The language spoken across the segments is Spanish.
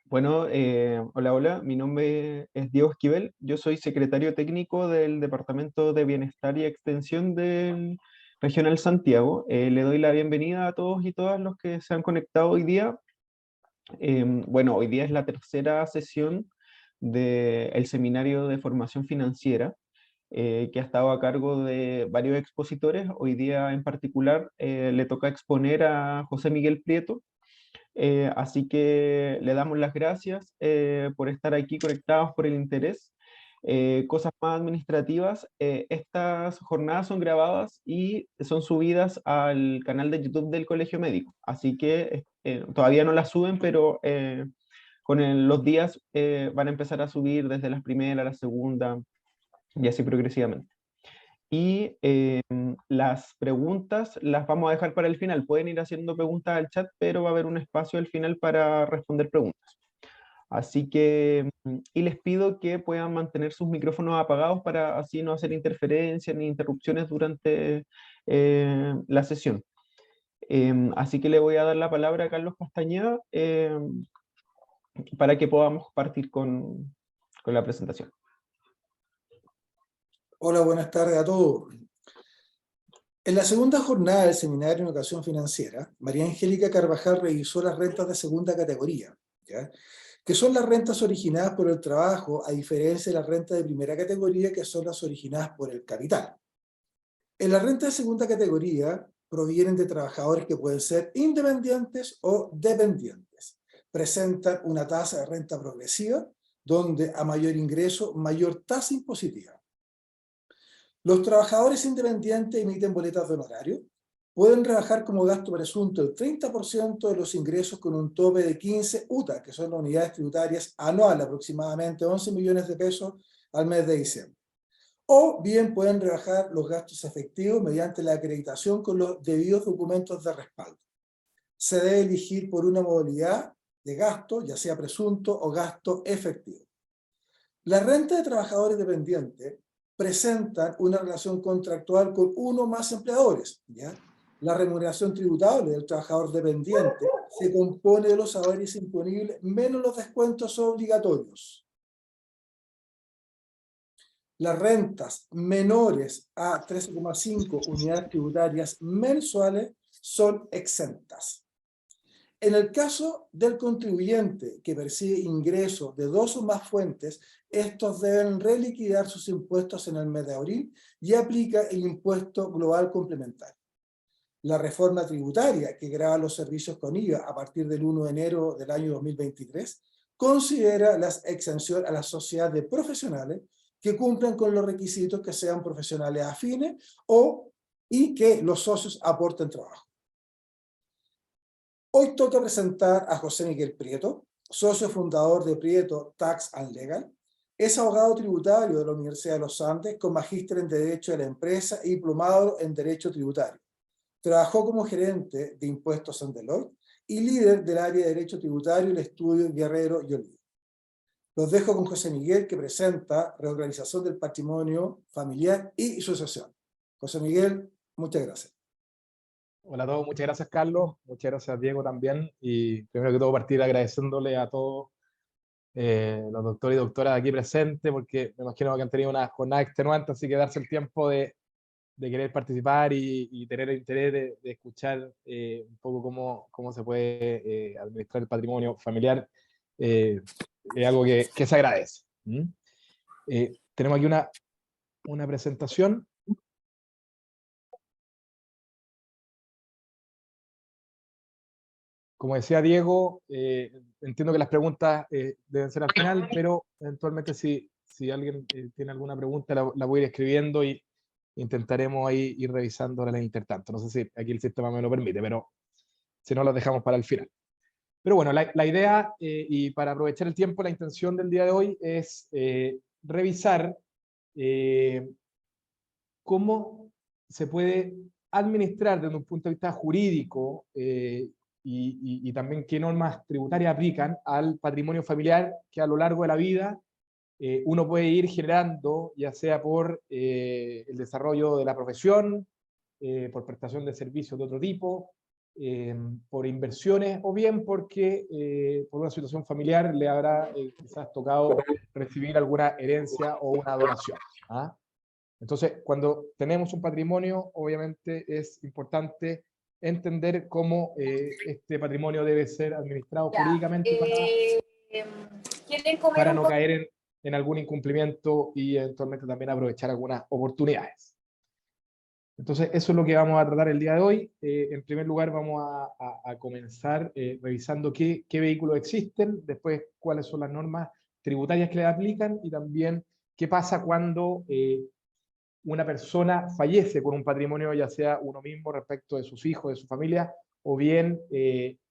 Bueno, hola, hola, mi nombre es Diego Esquivel, yo soy secretario técnico del Departamento de Bienestar y Extensión del Regional Santiago. Le doy la bienvenida a todos y todas los que se han conectado hoy día. Bueno, hoy día es la tercera sesión del seminario de formación financiera, que ha estado a cargo de varios expositores. Hoy día en particular le toca exponer a José Miguel Prieto. Así que le damos las gracias por estar aquí conectados, por el interés. Cosas más administrativas, estas jornadas son grabadas y son subidas al canal de YouTube del Colegio Médico. Así que todavía no las suben, pero los días van a empezar a subir desde las primeras, la segunda y así progresivamente. Y las preguntas las vamos a dejar para el final. Pueden ir haciendo preguntas al chat, pero va a haber un espacio al final para responder preguntas. Así que, y les pido que puedan mantener sus micrófonos apagados para así no hacer interferencias ni interrupciones durante la sesión. Así que le voy a dar la palabra a Carlos Castañeda para que podamos partir con la presentación. Hola, buenas tardes a todos. En la segunda jornada del Seminario en Educación Financiera, María Angélica Carvajal revisó las rentas de segunda categoría, ¿ya? Que son las rentas originadas por el trabajo, a diferencia de las rentas de primera categoría, que son las originadas por el capital. En la renta de segunda categoría provienen de trabajadores que pueden ser independientes o dependientes. Presentan una tasa de renta progresiva, donde a mayor ingreso, mayor tasa impositiva. Los trabajadores independientes emiten boletas de honorario, pueden rebajar como gasto presunto el 30% de los ingresos con un tope de 15 UTA, que son las unidades tributarias anuales, aproximadamente 11 millones de pesos al mes de diciembre. O bien pueden rebajar los gastos efectivos mediante la acreditación con los debidos documentos de respaldo. Se debe elegir por una modalidad de gasto, ya sea presunto o gasto efectivo. La renta de trabajadores dependientes presentan una relación contractual con uno o más empleadores, ¿ya? La remuneración tributable del trabajador dependiente se compone de los salarios imponibles menos los descuentos obligatorios. Las rentas menores a 13,5 unidades tributarias mensuales son exentas. En el caso del contribuyente que percibe ingresos de dos o más fuentes, estos deben reliquidar sus impuestos en el mes de abril y aplica el impuesto global complementario. La reforma tributaria que grava los servicios con IVA a partir del 1 de enero del año 2023 considera la exención a las sociedades de profesionales que cumplan con los requisitos que sean profesionales afines y que los socios aporten trabajo. Hoy toca presentar a José Miguel Prieto, socio fundador de Prieto Tax and Legal. Es abogado tributario de la Universidad de los Andes, con magíster en Derecho de la Empresa y diplomado en Derecho Tributario. Trabajó como gerente de impuestos en Deloitte y líder del área de Derecho Tributario del estudio Guerrero y Olivo. Los dejo con José Miguel, que presenta reorganización del patrimonio familiar y sucesión. José Miguel, muchas gracias. Hola a todos, muchas gracias Carlos, muchas gracias Diego también, y primero que todo partir agradeciéndole a todos los doctores y doctoras aquí presentes, porque me imagino que han tenido una jornada extenuante, así que darse el tiempo de querer participar y tener el interés de escuchar un poco cómo se puede administrar el patrimonio familiar, es algo que se agradece. Tenemos aquí una presentación. Como decía Diego, entiendo que las preguntas deben ser al final, pero eventualmente si alguien tiene alguna pregunta la voy a ir escribiendo y intentaremos ahí ir revisándola en el intertanto. No sé si aquí el sistema me lo permite, pero si no, las dejamos para el final. Pero bueno, la idea, y para aprovechar el tiempo, la intención del día de hoy es revisar cómo se puede administrar desde un punto de vista jurídico y también qué normas tributarias aplican al patrimonio familiar que a lo largo de la vida uno puede ir generando, ya sea por el desarrollo de la profesión, por prestación de servicios de otro tipo, por inversiones o bien porque por una situación familiar le habrá quizás tocado recibir alguna herencia o una donación. ¿Ah? Entonces, cuando tenemos un patrimonio, obviamente es importante entender cómo este patrimonio debe ser administrado jurídicamente ¿Quieren comer para un no poco? caer en algún incumplimiento y eventualmente también aprovechar algunas oportunidades. Entonces, eso es lo que vamos a tratar el día de hoy. En primer lugar, vamos a comenzar revisando qué vehículos existen, después cuáles son las normas tributarias que le aplican y también qué pasa cuando una persona fallece con un patrimonio, ya sea uno mismo respecto de sus hijos, de su familia, o bien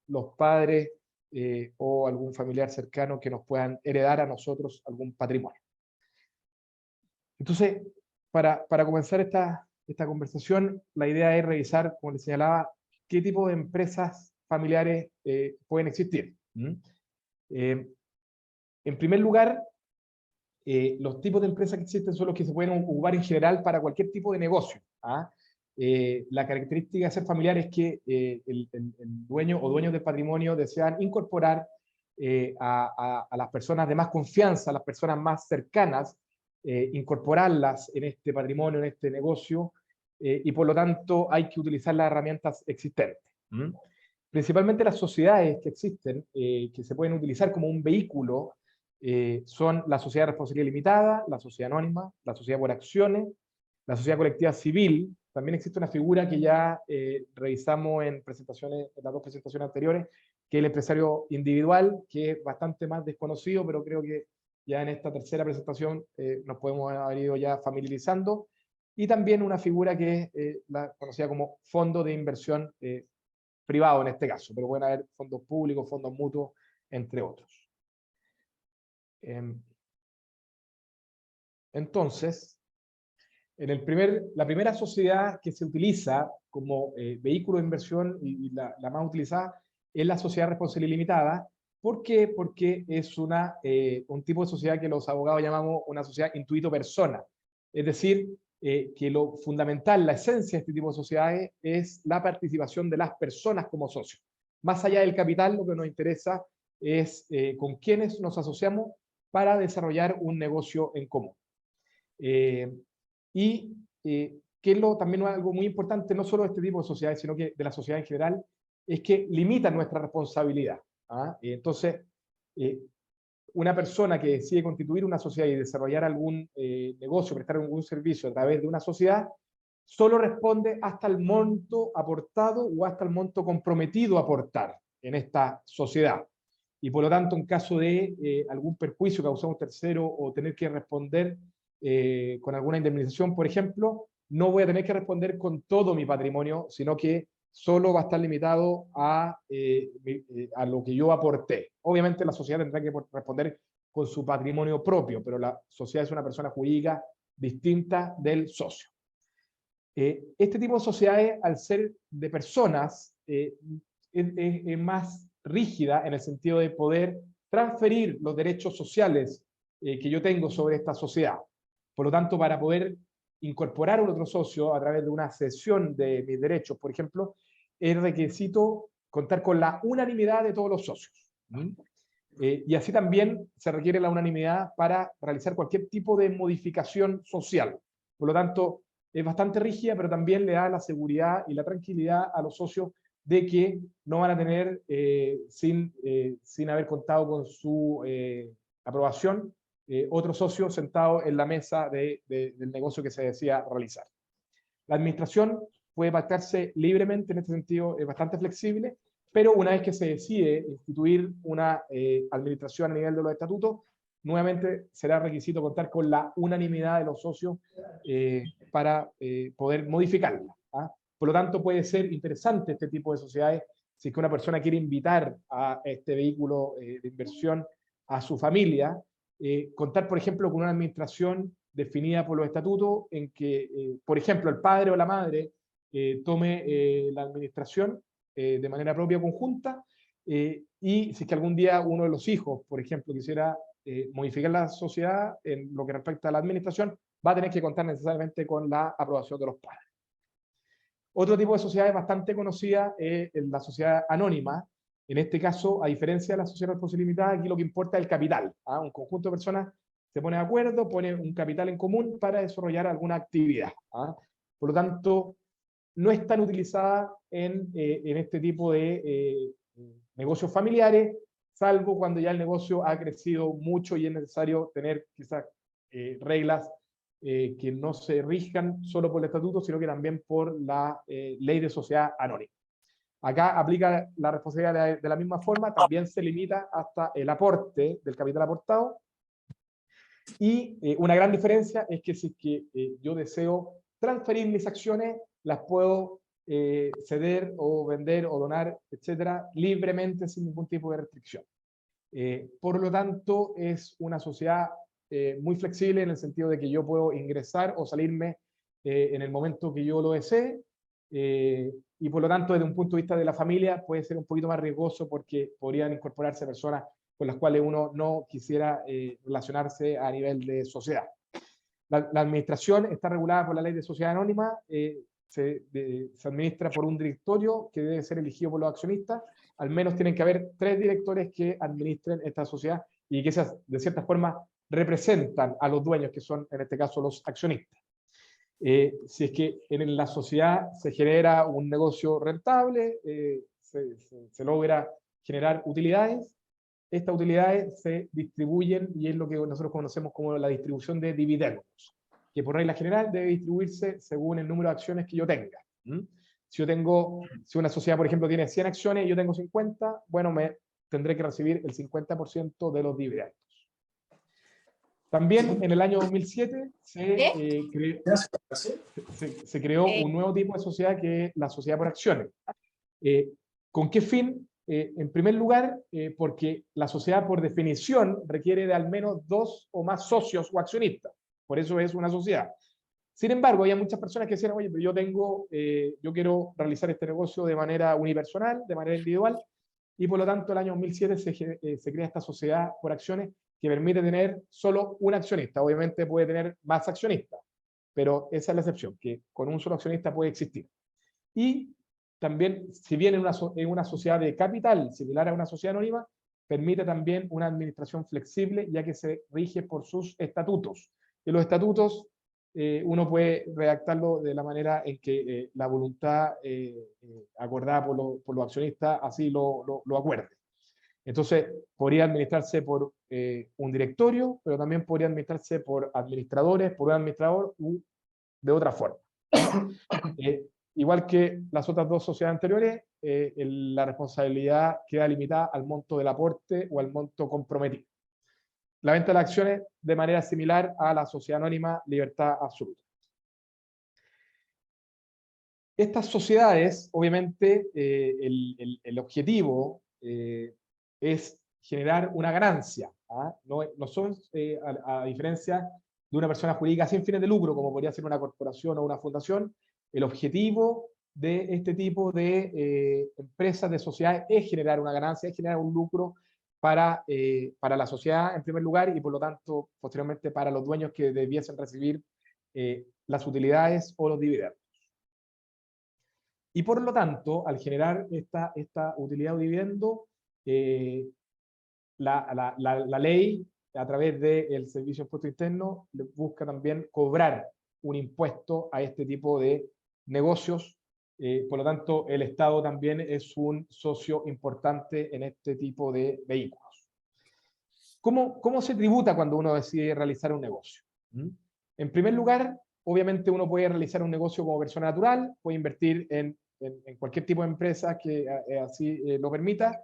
los padres o algún familiar cercano que nos puedan heredar a nosotros algún patrimonio. Entonces, para comenzar esta conversación, la idea es revisar, como les señalaba, qué tipo de empresas familiares pueden existir. En primer lugar, los tipos de empresas que existen son los que se pueden ocupar en general para cualquier tipo de negocio. ¿Ah? La característica de ser familiar es que el dueño o dueños del patrimonio desean incorporar a las personas de más confianza, a las personas más cercanas, incorporarlas en este patrimonio, en este negocio, y por lo tanto hay que utilizar las herramientas existentes. Principalmente las sociedades que existen, que se pueden utilizar como un vehículo, son la sociedad de responsabilidad limitada, la sociedad anónima, la sociedad por acciones, la sociedad colectiva civil. También existe una figura que ya revisamos en las dos presentaciones anteriores, que es el empresario individual, que es bastante más desconocido, pero creo que ya en esta tercera presentación nos podemos haber ido ya familiarizando. Y también una figura que es la conocida como fondo de inversión privado en este caso, pero pueden haber fondos públicos, fondos mutuos, entre otros. Entonces, la primera sociedad que se utiliza como vehículo de inversión y la más utilizada es la sociedad responsable limitada. ¿Por qué? Porque es un tipo de sociedad que los abogados llamamos una sociedad intuito persona. Es decir, que lo fundamental, la esencia de este tipo de sociedades es la participación de las personas como socios. Más allá del capital, lo que nos interesa es con quiénes nos asociamos para desarrollar un negocio en común. Que es también algo muy importante, no solo de este tipo de sociedades, sino que de la sociedad en general, es que limitan nuestra responsabilidad. ¿Ah? Entonces, una persona que decide constituir una sociedad y desarrollar algún negocio, prestar algún servicio a través de una sociedad, solo responde hasta el monto aportado o hasta el monto comprometido a aportar en esta sociedad. Y por lo tanto, en caso de algún perjuicio causado a un tercero o tener que responder con alguna indemnización, por ejemplo, no voy a tener que responder con todo mi patrimonio, sino que solo va a estar limitado a lo que yo aporté. Obviamente la sociedad tendrá que responder con su patrimonio propio, pero la sociedad es una persona jurídica distinta del socio. Este tipo de sociedades, al ser de personas, es más rígida en el sentido de poder transferir los derechos sociales que yo tengo sobre esta sociedad. Por lo tanto, para poder incorporar a un otro socio a través de una cesión de mis derechos, por ejemplo, es requisito contar con la unanimidad de todos los socios. Y así también se requiere la unanimidad para realizar cualquier tipo de modificación social. Por lo tanto, es bastante rígida, pero también le da la seguridad y la tranquilidad a los socios de que no van a tener, sin haber contado con su aprobación, otro socio sentado en la mesa del negocio que se decía realizar. La administración puede pactarse libremente, en este sentido es bastante flexible, pero una vez que se decide instituir una administración a nivel de los estatutos, nuevamente será requisito contar con la unanimidad de los socios para poder modificarla. ¿Ah? Por lo tanto, puede ser interesante este tipo de sociedades si es que una persona quiere invitar a este vehículo de inversión a su familia, contar, por ejemplo, con una administración definida por los estatutos en que, por ejemplo, el padre o la madre tome la administración de manera propia o conjunta, y si es que algún día uno de los hijos, por ejemplo, quisiera modificar la sociedad en lo que respecta a la administración, va a tener que contar necesariamente con la aprobación de los padres. Otro tipo de sociedad bastante conocida es la sociedad anónima. En este caso, a diferencia de la sociedad de responsabilidad limitada, aquí lo que importa es el capital. Un conjunto de personas se pone de acuerdo, pone un capital en común para desarrollar alguna actividad. Por lo tanto, no es tan utilizada en este tipo de negocios familiares, salvo cuando ya el negocio ha crecido mucho y es necesario tener quizás reglas que no se rijan solo por el estatuto, sino que también por la ley de sociedad anónima. Acá aplica la responsabilidad de la misma forma, también se limita hasta el aporte del capital aportado. Y una gran diferencia es que si es que yo deseo transferir mis acciones, las puedo ceder o vender o donar, etcétera, libremente sin ningún tipo de restricción. Por lo tanto, es una sociedad muy flexible en el sentido de que yo puedo ingresar o salirme en el momento que yo lo desee, y por lo tanto, desde un punto de vista de la familia, puede ser un poquito más riesgoso porque podrían incorporarse personas con las cuales uno no quisiera relacionarse a nivel de sociedad. La administración está regulada por la ley de sociedad anónima, se administra por un directorio que debe ser elegido por los accionistas. Al menos tienen que haber 3 directores que administren esta sociedad y que de cierta forma representan a los dueños, que son en este caso los accionistas. Si es que en la sociedad se genera un negocio rentable, se logra generar utilidades, estas utilidades se distribuyen y es lo que nosotros conocemos como la distribución de dividendos, que por regla general debe distribuirse según el número de acciones que yo tenga. Si una sociedad, por ejemplo, tiene 100 acciones y yo tengo 50, bueno, tendré que recibir el 50% de los dividendos. También en el año 2007 se creó un nuevo tipo de sociedad que es la sociedad por acciones. ¿Con qué fin? En primer lugar, porque la sociedad por definición requiere de al menos 2 o más socios o accionistas. Por eso es una sociedad. Sin embargo, hay muchas personas que decían, oye, pero yo quiero realizar este negocio de manera unipersonal, de manera individual, y por lo tanto el año 2007 se crea esta sociedad por acciones que permite tener solo un accionista. Obviamente puede tener más accionistas, pero esa es la excepción, que con un solo accionista puede existir. Y también, si bien en una sociedad de capital similar a una sociedad anónima, permite también una administración flexible, ya que se rige por sus estatutos. Y los estatutos uno puede redactarlo de la manera en que la voluntad acordada por los accionistas así lo acuerde. Entonces, podría administrarse por un directorio, pero también podría administrarse por administradores, por un administrador u de otra forma. Igual que las otras 2 sociedades anteriores, la responsabilidad queda limitada al monto del aporte o al monto comprometido. La venta de acciones de manera similar a la sociedad anónima Libertad Absoluta. Estas sociedades, obviamente, el objetivo es generar una ganancia. No son, a diferencia de una persona jurídica sin fines de lucro, como podría ser una corporación o una fundación, el objetivo de este tipo de empresas, de sociedades, es generar una ganancia, es generar un lucro para la sociedad en primer lugar y por lo tanto posteriormente para los dueños que debiesen recibir las utilidades o los dividendos. Y por lo tanto, al generar esta utilidad o dividendo, la ley, a través del Servicio de Impuesto Interno, busca también cobrar un impuesto a este tipo de negocios. Por lo tanto, el Estado también es un socio importante en este tipo de vehículos. ¿Cómo se tributa cuando uno decide realizar un negocio? En primer lugar, obviamente uno puede realizar un negocio como persona natural, puede invertir en cualquier tipo de empresa que así lo permita,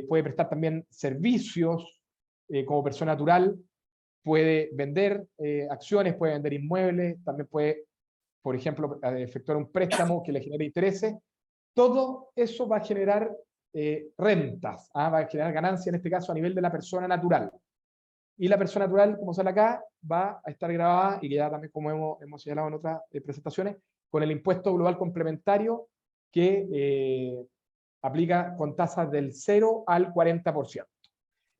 puede prestar también servicios como persona natural, puede vender acciones, puede vender inmuebles, también puede, por ejemplo, efectuar un préstamo que le genere intereses. Todo eso va a generar rentas, va a generar ganancias en este caso a nivel de la persona natural. Y la persona natural, como sale acá, va a estar grabada, y ya también como hemos señalado en otras presentaciones, con el impuesto global complementario que aplica con tasas del 0 al 40%.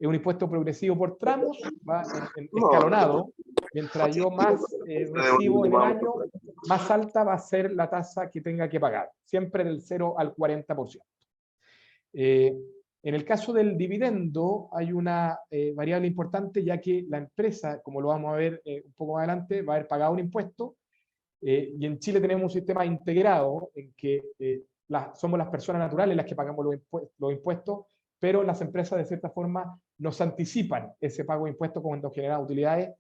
Es un impuesto progresivo por tramos, va escalonado, mientras yo más recibo en el año, más alta va a ser la tasa que tenga que pagar, siempre del 0 al 40%. En el caso del dividendo hay una variable importante, ya que la empresa, como lo vamos a ver un poco más adelante, va a haber pagado un impuesto, y en Chile tenemos un sistema integrado en que somos las personas naturales las que pagamos los impuestos, pero las empresas de cierta forma nos anticipan ese pago de impuestos cuando generan utilidades.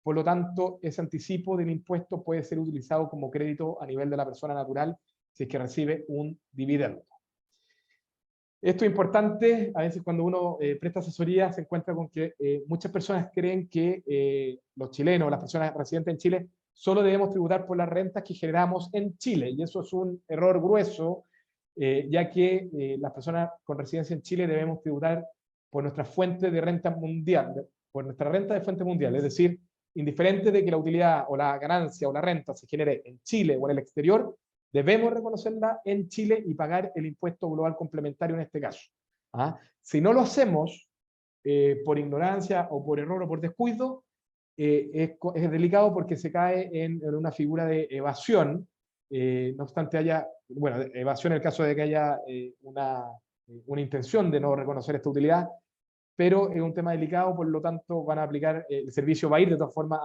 Por lo tanto, ese anticipo del impuesto puede ser utilizado como crédito a nivel de la persona natural si es que recibe un dividendo. Esto es importante. A veces cuando uno presta asesoría se encuentra con que muchas personas creen que los chilenos, las personas residentes en Chile, solo debemos tributar por las rentas que generamos en Chile, y eso es un error grueso, ya que las personas con residencia en Chile debemos tributar por nuestra fuente de renta mundial, por nuestra renta de fuente mundial, es decir, indiferente de que la utilidad o la ganancia o la renta se genere en Chile o en el exterior, debemos reconocerla en Chile y pagar el impuesto global complementario en este caso. ¿Ah? Si no lo hacemos por ignorancia o por error o por descuido, es delicado porque se cae en una figura de evasión, no obstante haya, bueno, evasión en el caso de que haya una intención de no reconocer esta utilidad, pero es un tema delicado, por lo tanto van a aplicar, el servicio va a ir de todas formas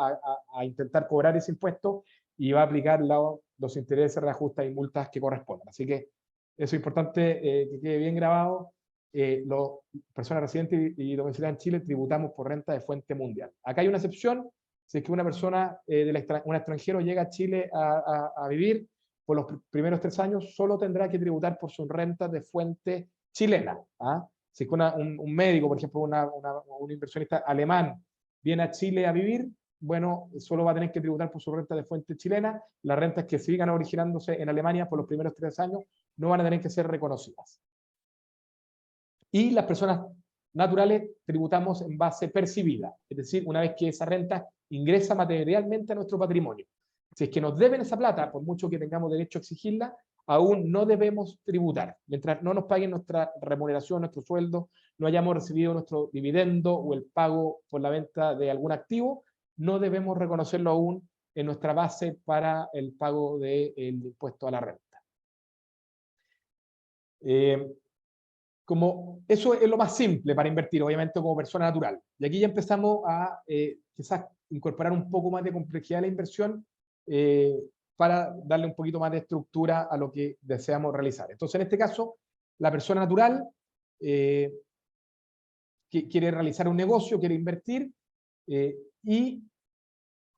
a intentar cobrar ese impuesto y va a aplicar los intereses, reajustes y multas que correspondan. Así que eso es importante que quede bien grabado. Las personas residentes y domiciliadas en Chile tributamos por renta de fuente mundial. Acá hay una excepción, si es que una persona, un extranjero llega a Chile a vivir, por los primeros 3 años solo tendrá que tributar por sus rentas de fuente chilena. ¿Ah? Si es que un médico, por ejemplo, un inversionista alemán viene a Chile a vivir, bueno, solo va a tener que tributar por su renta de fuente chilena. Las rentas que sigan originándose en Alemania por los primeros 3 años no van a tener que ser reconocidas. Y las personas naturales tributamos en base percibida, es decir, una vez que esa renta ingresa materialmente a nuestro patrimonio. Si es que nos deben esa plata, por mucho que tengamos derecho a exigirla, aún no debemos tributar. Mientras no nos paguen nuestra remuneración, nuestro sueldo, no hayamos recibido nuestro dividendo o el pago por la venta de algún activo, no debemos reconocerlo aún en nuestra base para el pago del impuesto a la renta. Como eso es lo más simple para invertir, obviamente como persona natural. Y aquí ya empezamos a quizás incorporar un poco más de complejidad a la inversión para darle un poquito más de estructura a lo que deseamos realizar. Entonces, en este caso, la persona natural que quiere realizar un negocio, quiere invertir, y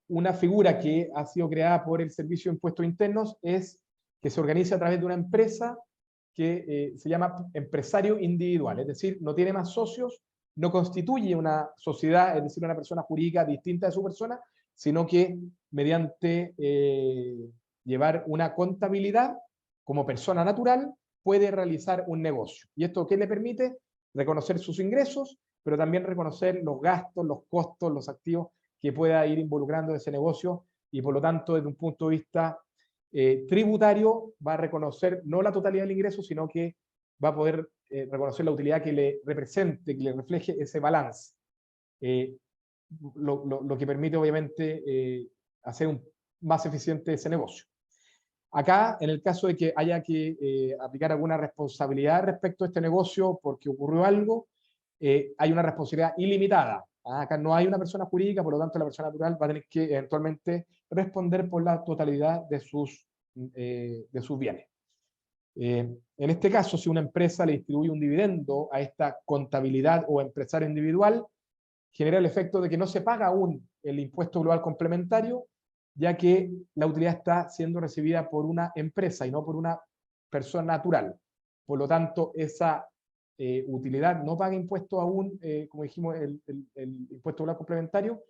una figura que ha sido creada por el Servicio de Impuestos Internos es que se organiza a través de una empresa que se llama empresario individual, es decir, no tiene más socios, no constituye una sociedad, es decir, una persona jurídica distinta de su persona, sino que mediante llevar una contabilidad como persona natural puede realizar un negocio. ¿Y esto qué le permite? Reconocer sus ingresos, pero también reconocer los gastos, los costos, los activos que pueda ir involucrando ese negocio, y por lo tanto, desde un punto de vista tributario, va a reconocer no la totalidad del ingreso, sino que va a poder reconocer la utilidad que le represente, que le refleje ese balance. Lo que permite, obviamente, hacer más eficiente ese negocio. Acá, en el caso de que haya que aplicar alguna responsabilidad respecto a este negocio porque ocurrió algo, hay una responsabilidad ilimitada. Acá no hay una persona jurídica, por lo tanto la persona natural va a tener que eventualmente responder por la totalidad de sus bienes. En este caso, si una empresa le distribuye un dividendo a esta contabilidad o empresario individual, genera el efecto de que no se paga aún el impuesto global complementario, ya que la utilidad está siendo recibida por una empresa y no por una persona natural. Por lo tanto, esa utilidad no paga impuesto aún, como dijimos, el impuesto global complementario,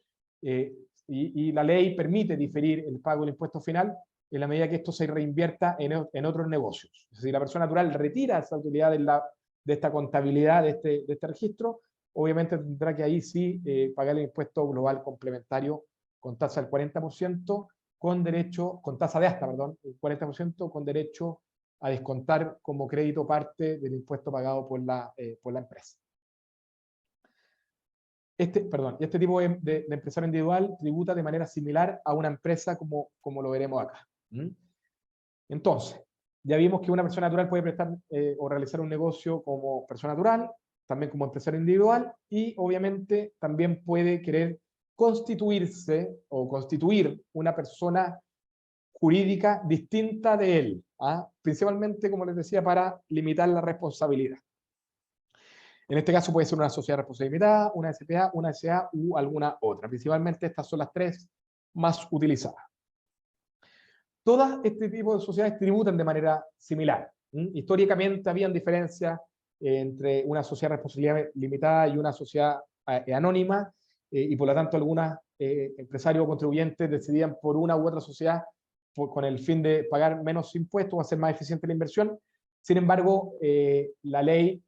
y la ley permite diferir el pago del impuesto final en la medida que esto se reinvierta en otros negocios. Es decir, la persona natural retira esa utilidad de esta contabilidad, de este registro, obviamente tendrá que ahí sí pagar el impuesto global complementario con tasa del 40%, con tasa de hasta, perdón, el 40% con derecho a descontar como crédito parte del impuesto pagado por la empresa. Este tipo de empresario individual tributa de manera similar a una empresa como lo veremos acá. Entonces, ya vimos que una persona natural puede prestar o realizar un negocio como persona natural, también como empresario individual, y obviamente también puede querer constituirse o constituir una persona jurídica distinta de él, principalmente, como les decía, para limitar la responsabilidad. En este caso puede ser una sociedad de responsabilidad limitada, una SPA, una SA u alguna otra. Principalmente estas son las tres más utilizadas. Todas este tipo de sociedades tributan de manera similar. Históricamente habían diferencias entre una sociedad de responsabilidad limitada y una sociedad anónima, y por lo tanto algunos empresarios o contribuyentes decidían por una u otra sociedad con el fin de pagar menos impuestos o hacer más eficiente la inversión. Sin embargo, la ley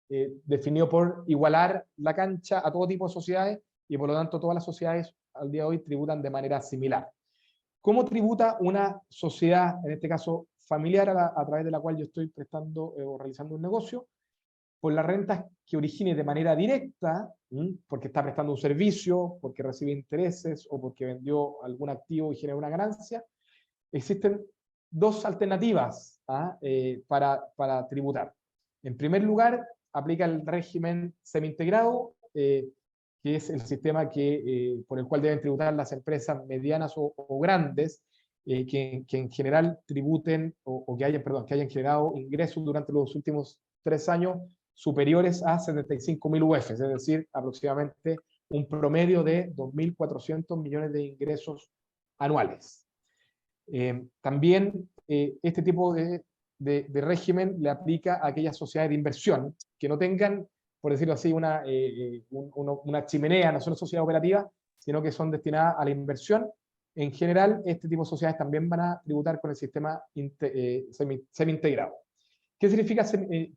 definió por igualar la cancha a todo tipo de sociedades, y por lo tanto todas las sociedades al día de hoy tributan de manera similar. ¿Cómo tributa una sociedad, en este caso familiar, a través de la cual yo estoy prestando o realizando un negocio? Por las rentas que origine de manera directa, porque está prestando un servicio, porque recibe intereses o porque vendió algún activo y genera una ganancia. Existen dos alternativas para tributar. En primer lugar, aplica el régimen semi-integrado, que es el sistema por el cual deben tributar las empresas medianas o grandes, que en general tributen o que hayan generado ingresos durante los últimos 3 años superiores a 75.000 UF, es decir, aproximadamente un promedio de 2.400 millones de ingresos anuales. También este tipo de régimen le aplica a aquellas sociedades de inversión que no tengan, por decirlo así, una chimenea, no son sociedades operativas, sino que son destinadas a la inversión. En general, este tipo de sociedades también van a tributar con el sistema semi-integrado. ¿Qué significa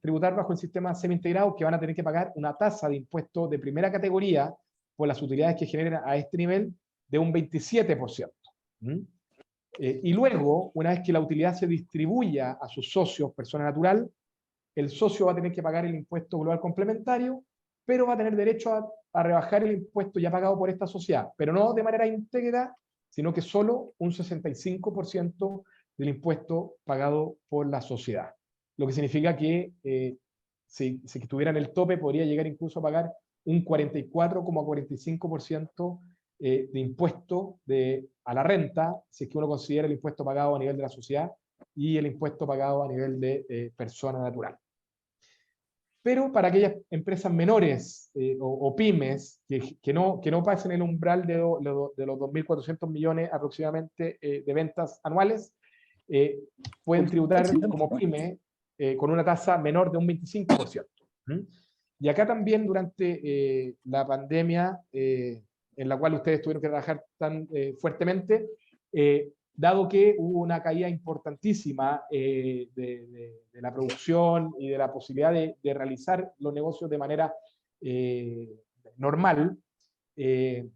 tributar bajo el sistema semi-integrado? Que van a tener que pagar una tasa de impuesto de primera categoría por las utilidades que generen a este nivel de un 27%. Y luego, una vez que la utilidad se distribuya a sus socios, persona natural, el socio va a tener que pagar el impuesto global complementario, pero va a tener derecho a rebajar el impuesto ya pagado por esta sociedad, pero no de manera íntegra, sino que solo un 65% del impuesto pagado por la sociedad. Lo que significa que si estuviera en el tope, podría llegar incluso a pagar un 44,45% de impuesto a la renta, si es que uno considera el impuesto pagado a nivel de la sociedad y el impuesto pagado a nivel de persona natural. Pero para aquellas empresas menores o pymes que no pasen el umbral de los 2.400 millones aproximadamente de ventas anuales, pueden tributar como pyme con una tasa menor de un 25%. Y acá también durante la pandemia, en la cual ustedes tuvieron que trabajar tan fuertemente, dado que hubo una caída importantísima de la producción y de la posibilidad de realizar los negocios de manera normal, el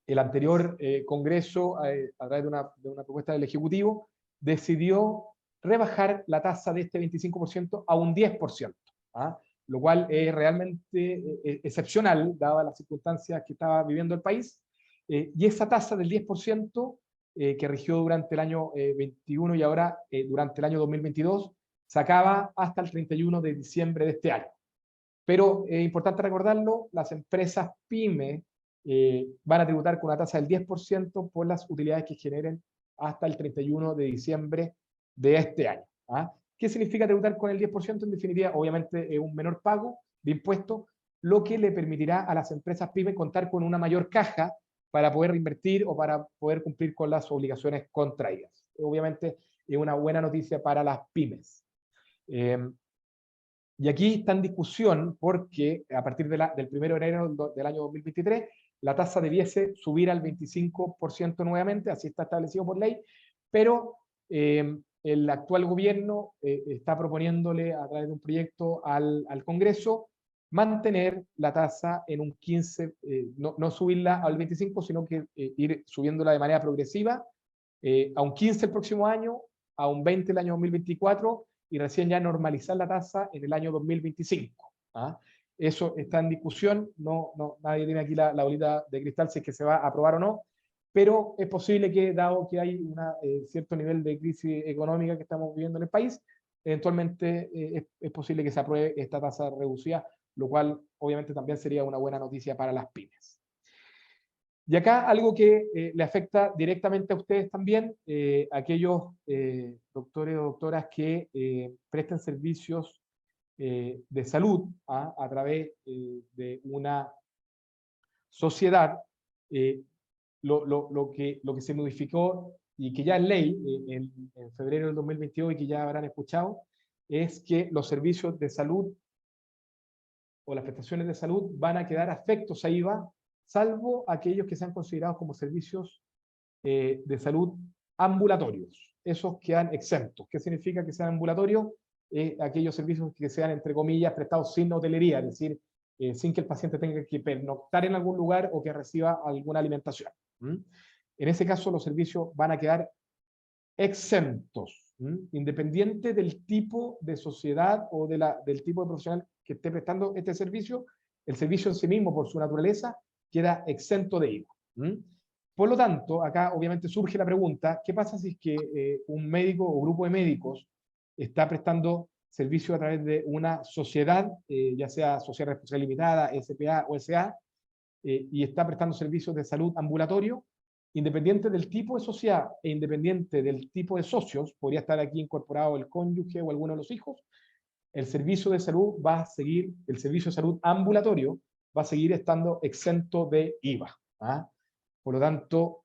anterior Congreso, a través de una propuesta del Ejecutivo, decidió rebajar la tasa de este 25% a un 10%, lo cual es realmente excepcional, dadas las circunstancias que estaba viviendo el país, y esa tasa del 10%, que rigió durante el año 21 y ahora durante el año 2022, se acaba hasta el 31 de diciembre de este año. Pero es importante recordarlo, las empresas PYME van a tributar con una tasa del 10% por las utilidades que generen hasta el 31 de diciembre de este año. ¿Qué significa tributar con el 10%? En definitiva, obviamente es un menor pago de impuestos, lo que le permitirá a las empresas PYME contar con una mayor caja para poder reinvertir o para poder cumplir con las obligaciones contraídas. Obviamente es una buena noticia para las pymes. Y aquí está en discusión porque a partir del 1 de enero del año 2023, la tasa debiese subir al 25% nuevamente, así está establecido por ley, pero el actual gobierno está proponiéndole a través de un proyecto al Congreso mantener la tasa en un 15, no subirla al 25, sino que ir subiéndola de manera progresiva, a un 15 el próximo año, a un 20 el año 2024, y recién ya normalizar la tasa en el año 2025. Eso está en discusión, nadie tiene aquí la bolita de cristal si es que se va a aprobar o no, pero es posible que, dado que hay un cierto nivel de crisis económica que estamos viviendo en el país, eventualmente es posible que se apruebe esta tasa reducida, lo cual obviamente también sería una buena noticia para las pymes. Y acá algo que le afecta directamente a ustedes también, aquellos doctores o doctoras que presten servicios de salud a través de una sociedad, lo que se modificó y que ya es ley en febrero del 2022 y que ya habrán escuchado, es que los servicios de salud o las prestaciones de salud van a quedar afectos a IVA, salvo aquellos que sean considerados como servicios de salud ambulatorios. Esos quedan exentos. ¿Qué significa que sean ambulatorios? Aquellos servicios que sean, entre comillas, prestados sin hotelería, es decir, sin que el paciente tenga que pernoctar en algún lugar o que reciba alguna alimentación. En ese caso, los servicios van a quedar exentos, independiente del tipo de sociedad o del tipo de profesional que esté prestando este servicio. El servicio en sí mismo, por su naturaleza, queda exento de IVA. Por lo tanto, acá obviamente surge la pregunta, ¿qué pasa si es que un médico o grupo de médicos está prestando servicio a través de una sociedad, ya sea sociedad responsabilidad limitada, SPA o SA, y está prestando servicios de salud ambulatorio? Independiente del tipo de sociedad e independiente del tipo de socios, podría estar aquí incorporado el cónyuge o alguno de los hijos, el servicio de salud va a seguir, el servicio de salud ambulatorio va a seguir estando exento de IVA. Por lo tanto,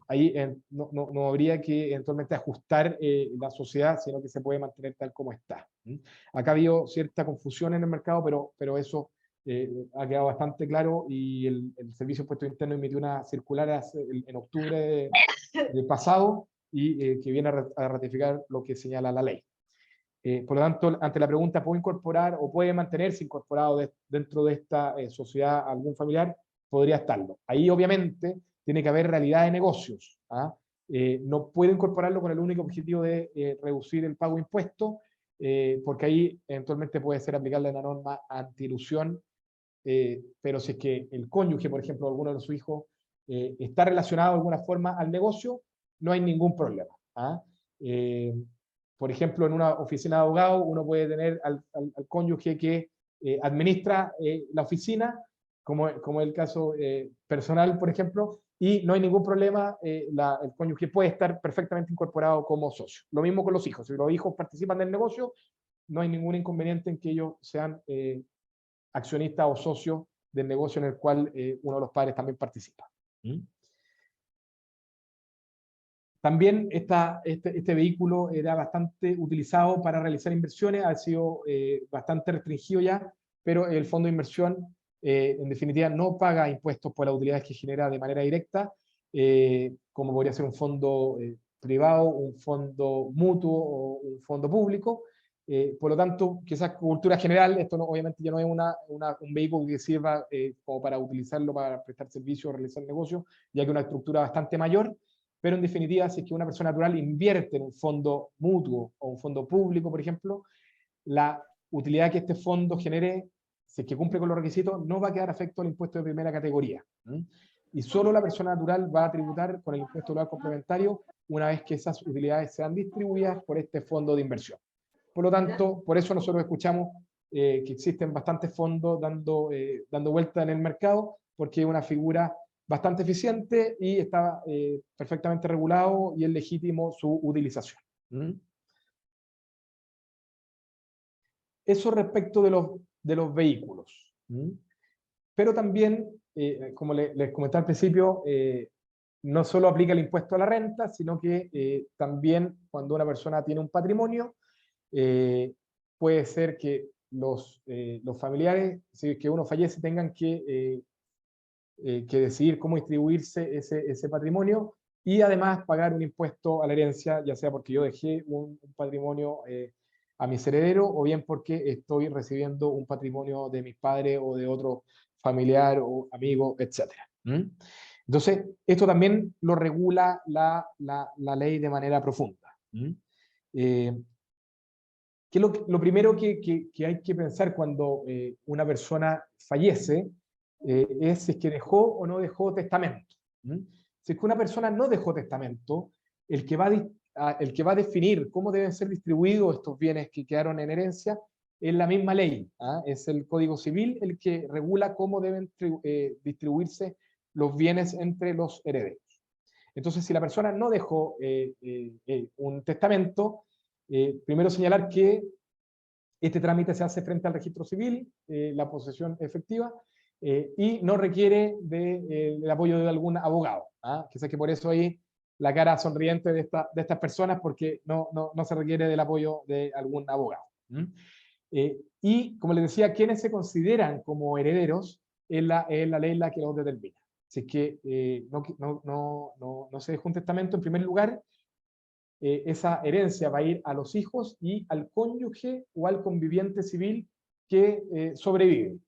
ahí no habría que eventualmente ajustar la sociedad, sino que se puede mantener tal como está. Acá ha habido cierta confusión en el mercado, pero eso ha quedado bastante claro, y el Servicio de Impuestos Internos emitió una circular en octubre del pasado, y que viene a ratificar lo que señala la ley. Por lo tanto, ante la pregunta, ¿puedo incorporar o puede mantenerse incorporado dentro de esta sociedad algún familiar? Podría estarlo. Ahí obviamente tiene que haber realidad de negocios. No puede incorporarlo con el único objetivo de reducir el pago de impuestos, porque ahí eventualmente puede ser aplicable la norma anti-ilusión, pero si es que el cónyuge, por ejemplo, alguno de sus hijos, está relacionado de alguna forma al negocio, no hay ningún problema. Por ejemplo, en una oficina de abogados, uno puede tener al cónyuge que administra la oficina, como es el caso personal, por ejemplo, y no hay ningún problema, el cónyuge puede estar perfectamente incorporado como socio. Lo mismo con los hijos. Si los hijos participan del negocio, no hay ningún inconveniente en que ellos sean accionistas o socios del negocio en el cual uno de los padres también participa. También este vehículo era bastante utilizado para realizar inversiones, ha sido bastante restringido ya, pero el fondo de inversión, en definitiva, no paga impuestos por las utilidades que genera de manera directa, como podría ser un fondo privado, un fondo mutuo o un fondo público. Por lo tanto, quizás cultura general, esto obviamente ya no es un vehículo que sirva como para utilizarlo para prestar servicios o realizar negocios, ya que es una estructura bastante mayor. Pero en definitiva, si es que una persona natural invierte en un fondo mutuo o un fondo público, por ejemplo, la utilidad que este fondo genere, si es que cumple con los requisitos, no va a quedar afecto al impuesto de primera categoría. Y solo la persona natural va a tributar con el impuesto global complementario una vez que esas utilidades sean distribuidas por este fondo de inversión. Por lo tanto, por eso nosotros escuchamos que existen bastantes fondos dando vuelta en el mercado, porque es una figura bastante eficiente y está perfectamente regulado y es legítimo su utilización. Eso respecto de los vehículos. Pero también, como les comenté al principio, no solo aplica el impuesto a la renta, sino que también cuando una persona tiene un patrimonio, puede ser que los familiares, si es que uno fallece, tengan que decidir cómo distribuirse ese patrimonio, y además pagar un impuesto a la herencia, ya sea porque yo dejé un patrimonio a mis herederos, o bien porque estoy recibiendo un patrimonio de mis padres o de otro familiar o amigo, etc. Entonces, esto también lo regula la ley de manera profunda. ¿Qué ¿Qué es lo primero que hay que pensar cuando una persona fallece? Es si es que dejó o no dejó testamento. Si es que una persona no dejó testamento, el que va a definir cómo deben ser distribuidos estos bienes que quedaron en herencia es la misma ley. Es el Código Civil el que regula cómo deben distribuirse los bienes entre los herederos. Entonces, si la persona no dejó un testamento, primero señalar que este trámite se hace frente al registro civil, la posesión efectiva, y no requiere del apoyo de algún abogado. Quizás que por eso ahí la cara sonriente de estas personas, porque no se requiere del apoyo de algún abogado. Y, como les decía, quienes se consideran como herederos es la ley la que los determina. Si es que no se dejó un testamento, en primer lugar, esa herencia va a ir a los hijos y al cónyuge o al conviviente civil que sobrevive.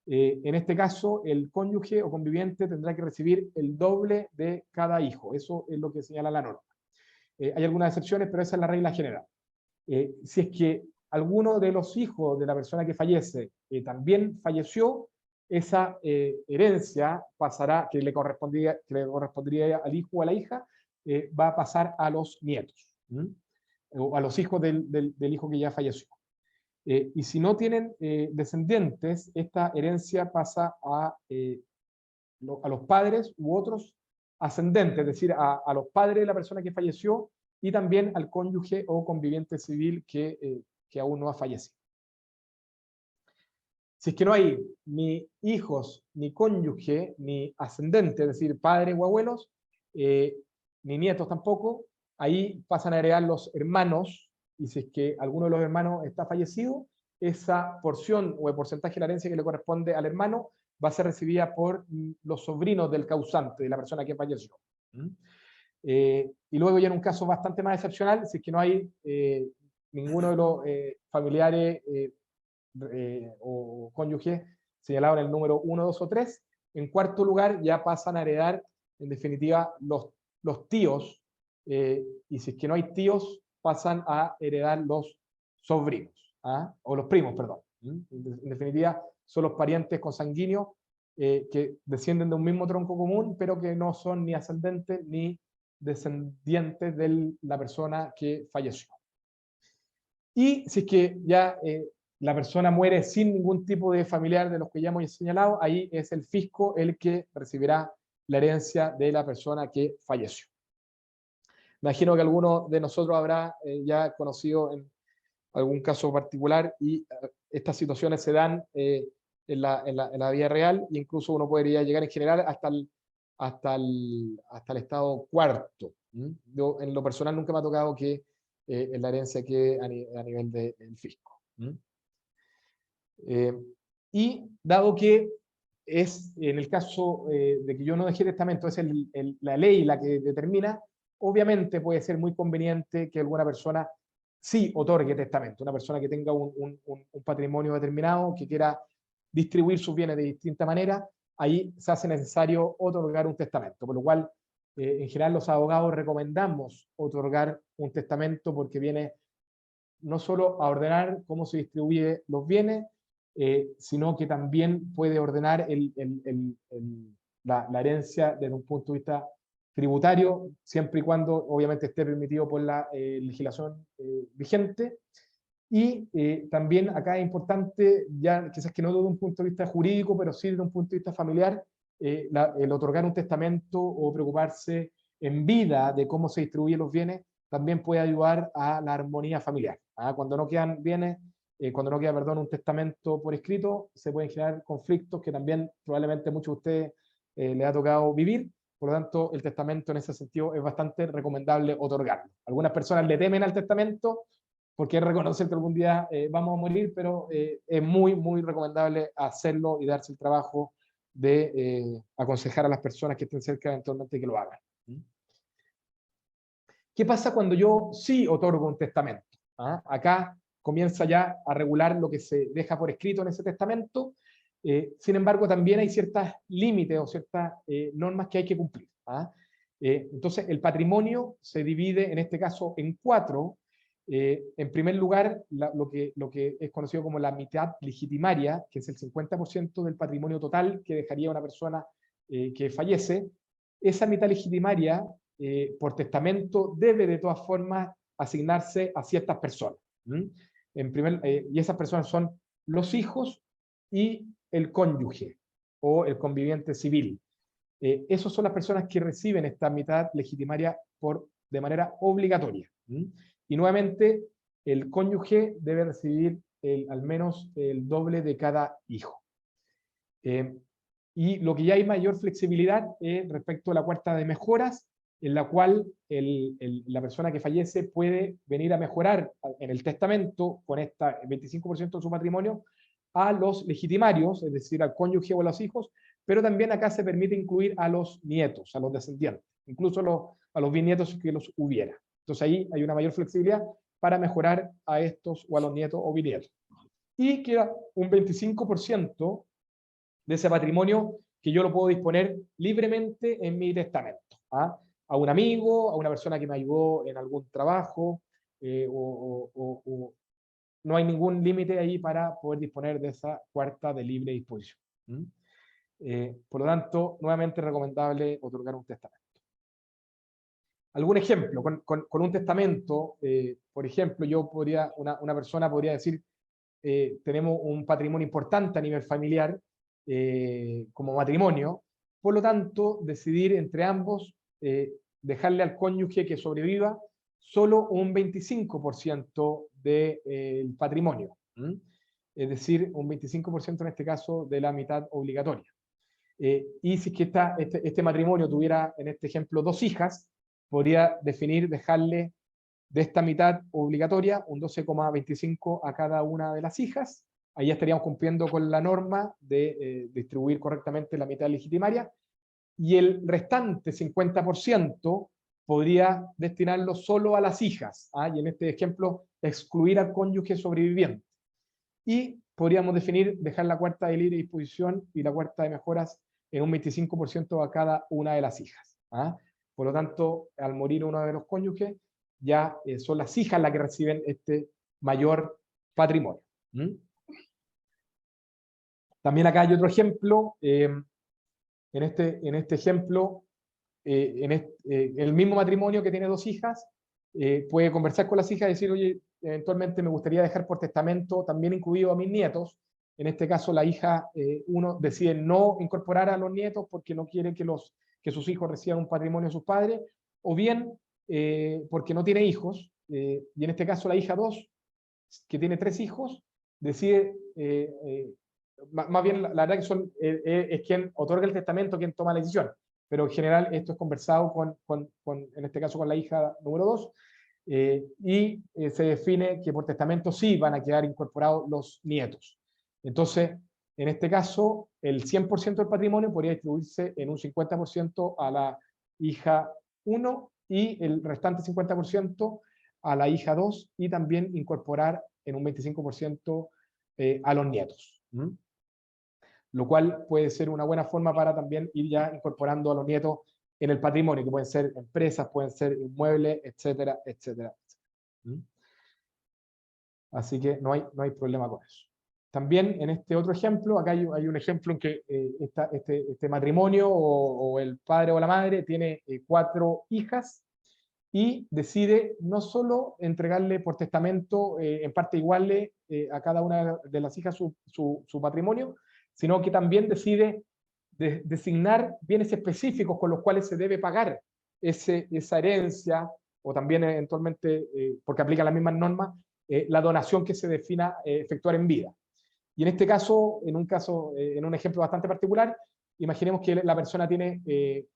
En este caso, el cónyuge o conviviente tendrá que recibir el doble de cada hijo. Eso es lo que señala la norma. Hay algunas excepciones, pero esa es la regla general. Si es que alguno de los hijos de la persona que fallece también falleció, esa herencia pasará, que le correspondería al hijo o a la hija, va a pasar a los nietos, o a los hijos del hijo que ya falleció. Y si no tienen descendientes, esta herencia pasa a los padres u otros ascendentes, es decir, a los padres de la persona que falleció y también al cónyuge o conviviente civil que aún no ha fallecido. Si es que no hay ni hijos, ni cónyuge, ni ascendente, es decir, padres o abuelos, ni nietos tampoco, ahí pasan a heredar los hermanos, y si es que alguno de los hermanos está fallecido, esa porción o el porcentaje de la herencia que le corresponde al hermano va a ser recibida por los sobrinos del causante, de la persona que falleció. Y luego ya en un caso bastante más excepcional, si es que no hay ninguno de los familiares o cónyuges señalados en el número 1, 2 o 3, en cuarto lugar ya pasan a heredar, en definitiva, los tíos, y si es que no hay tíos, pasan a heredar los sobrinos, o los primos, perdón. En definitiva, son los parientes consanguíneos que descienden de un mismo tronco común, pero que no son ni ascendentes ni descendientes de la persona que falleció. Y si es que ya la persona muere sin ningún tipo de familiar de los que ya hemos señalado, ahí es el fisco el que recibirá la herencia de la persona que falleció. Imagino que alguno de nosotros habrá ya conocido en algún caso particular y estas situaciones se dan en la vida real, e incluso uno podría llegar en general hasta el estado cuarto. Yo, en lo personal, nunca me ha tocado que en la herencia quede a nivel del fisco. Y dado que es, en el caso de que yo no dejé testamento, es la ley la que determina, obviamente puede ser muy conveniente que alguna persona sí otorgue testamento, una persona que tenga un patrimonio determinado, que quiera distribuir sus bienes de distinta manera, ahí se hace necesario otorgar un testamento, por lo cual en general los abogados recomendamos otorgar un testamento porque viene no solo a ordenar cómo se distribuyen los bienes, sino que también puede ordenar la herencia desde un punto de vista tributario, siempre y cuando obviamente esté permitido por la legislación vigente. Y también acá es importante, ya quizás que no desde un punto de vista jurídico, pero sí desde un punto de vista familiar, el otorgar un testamento o preocuparse en vida de cómo se distribuyen los bienes, también puede ayudar a la armonía familiar. Cuando no quedan bienes, cuando no queda, perdón, un testamento por escrito, se pueden generar conflictos que también probablemente muchos de ustedes les ha tocado vivir. Por lo tanto, el testamento en ese sentido es bastante recomendable otorgarlo. Algunas personas le temen al testamento porque reconocen que algún día vamos a morir, pero es muy, muy recomendable hacerlo y darse el trabajo de aconsejar a las personas que estén cerca eventualmente que lo hagan. ¿Qué pasa cuando yo sí otorgo un testamento? Acá comienza ya a regular lo que se deja por escrito en ese testamento. Sin embargo, también hay ciertos límites o ciertas normas que hay que cumplir. Entonces, el patrimonio se divide en este caso en 4, En primer lugar, lo que es conocido como la mitad legitimaria, que es el 50% del patrimonio total que dejaría una persona que fallece. Esa mitad legitimaria, por testamento, debe de todas formas asignarse a ciertas personas. Y esas personas son los hijos y el cónyuge o el conviviente civil. Esas son las personas que reciben esta mitad legitimaria de manera obligatoria. Y nuevamente, el cónyuge debe recibir al menos el doble de cada hijo. Y lo que ya hay mayor flexibilidad es respecto a la cuarta de mejoras, en la cual la persona que fallece puede venir a mejorar en el testamento con este 25% de su patrimonio a los legitimarios, es decir, al cónyuge o a los hijos, pero también acá se permite incluir a los nietos, a los descendientes, incluso a los bisnietos que los hubiera. Entonces ahí hay una mayor flexibilidad para mejorar a estos o a los nietos o bisnietos. Y queda un 25% de ese patrimonio que yo lo puedo disponer libremente en mi testamento. A un amigo, a una persona que me ayudó en algún trabajo, no hay ningún límite ahí para poder disponer de esa cuarta de libre disposición. Por lo tanto, nuevamente recomendable otorgar un testamento. Algún ejemplo, con un testamento, por ejemplo, una persona podría decir, tenemos un patrimonio importante a nivel familiar, como matrimonio, por lo tanto, decidir entre ambos dejarle al cónyuge que sobreviva solo un 25% del patrimonio, es decir, un 25% en este caso de la mitad obligatoria. Y si es que este matrimonio tuviera, en este ejemplo, 2 hijas, podría dejarle de esta mitad obligatoria un 12,25 a cada una de las hijas. Ahí estaríamos cumpliendo con la norma de distribuir correctamente la mitad legitimaria, y el restante 50% podría destinarlo solo a las hijas, y en este ejemplo excluir al cónyuge sobreviviente. Y podríamos dejar la cuarta de libre disposición y la cuarta de mejoras en un 25% a cada una de las hijas. Por lo tanto, al morir uno de los cónyuges, ya son las hijas las que reciben este mayor patrimonio. También acá hay otro ejemplo. En este ejemplo, el mismo matrimonio que tiene 2 hijas puede conversar con las hijas y decir, oye, eventualmente me gustaría dejar por testamento también incluido a mis nietos. En este caso, la hija 1 decide no incorporar a los nietos porque no quiere que sus hijos reciban un patrimonio de sus padres, o bien porque no tiene hijos, y en este caso la hija 2, que tiene 3 hijos, decide, más bien la verdad que es quien otorga el testamento, quien toma la decisión, pero en general esto es conversado en este caso con la hija número 2, y se define que por testamento sí van a quedar incorporados los nietos. Entonces, en este caso, el 100% del patrimonio podría distribuirse en un 50% a la hija 1 y el restante 50% a la hija 2, y también incorporar en un 25% a los nietos. Lo cual puede ser una buena forma para también ir ya incorporando a los nietos en el patrimonio, que pueden ser empresas, pueden ser inmuebles, etcétera, etcétera, etcétera. Así que no hay problema con eso. También en este otro ejemplo, acá hay un ejemplo en que este matrimonio o el padre o la madre tiene 4 hijas y decide no solo entregarle por testamento en parte igual a cada una de las hijas su patrimonio, sino que también decide designar bienes específicos con los cuales se debe pagar esa herencia, o también eventualmente, porque aplica las mismas normas, la donación que se defina efectuar en vida. Y en este caso, en un ejemplo bastante particular, imaginemos que la persona tiene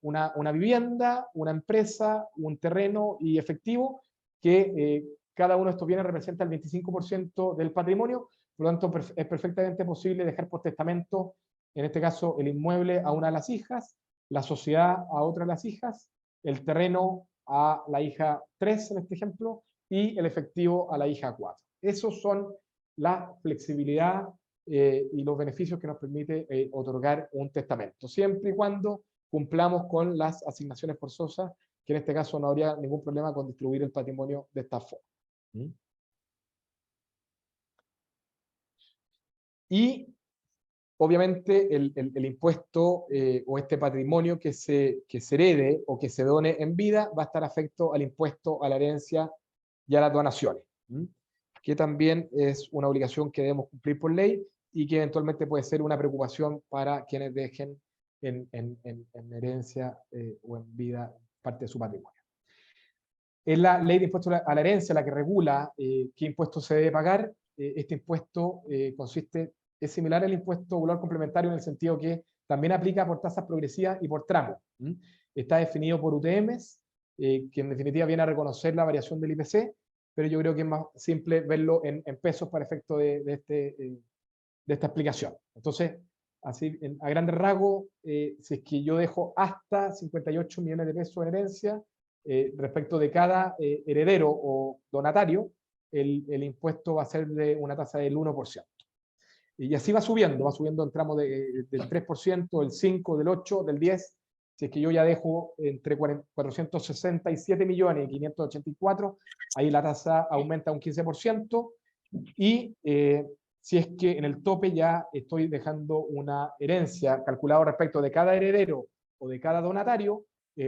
una vivienda, una empresa, un terreno y efectivo, que cada uno de estos bienes representa el 25% del patrimonio. Por lo tanto, es perfectamente posible dejar por testamento, en este caso, el inmueble a una de las hijas, la sociedad a otra de las hijas, el terreno a la hija 3, en este ejemplo, y el efectivo a la hija 4. Esos son la flexibilidad y los beneficios que nos permite otorgar un testamento, siempre y cuando cumplamos con las asignaciones forzosas, que en este caso no habría ningún problema con distribuir el patrimonio de esta forma. ¿Mm? Y obviamente el impuesto o este patrimonio que se herede o que se done en vida va a estar afecto al impuesto a la herencia y a las donaciones, que también es una obligación que debemos cumplir por ley y que eventualmente puede ser una preocupación para quienes dejen en herencia o en vida parte de su patrimonio. Es la ley de impuesto a la herencia la que regula qué impuesto se debe pagar. Este impuesto es similar al impuesto popular complementario en el sentido que también aplica por tasas progresivas y por tramos. Está definido por UTMs, que en definitiva viene a reconocer la variación del IPC, pero yo creo que es más simple verlo en pesos para efecto de esta explicación. Entonces, así, a grandes rasgos, si es que yo dejo hasta 58 millones de pesos en herencia, respecto de cada heredero o donatario, el impuesto va a ser de una tasa del 1%. Y así va subiendo en tramos del 3%, del 5%, del 8%, del 10%. Si es que yo ya dejo entre 467 millones y 584, ahí la tasa aumenta un 15%. Y si es que en el tope ya estoy dejando una herencia calculada respecto de cada heredero o de cada donatario,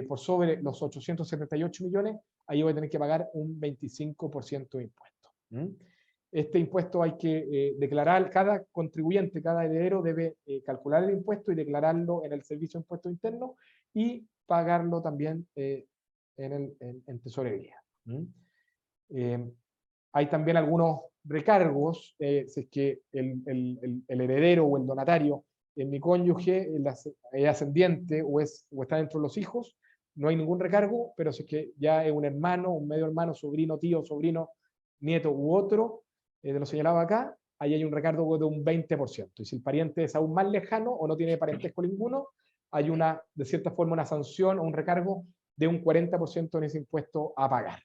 por sobre los 878 millones, ahí voy a tener que pagar un 25% de impuesto. Este impuesto hay que declarar, cada contribuyente, cada heredero debe calcular el impuesto y declararlo en el Servicio de Impuestos Internos y pagarlo también en tesorería. Hay también algunos recargos, si es que el heredero o el donatario en mi cónyuge es ascendiente o está dentro de los hijos, no hay ningún recargo, pero si es que ya es un hermano, un medio hermano, sobrino, tío, sobrino, nieto u otro, de lo señalado acá, ahí hay un recargo de un 20%. Y si el pariente es aún más lejano o no tiene parentesco ninguno, hay de cierta forma, una sanción o un recargo de un 40% en ese impuesto a pagar.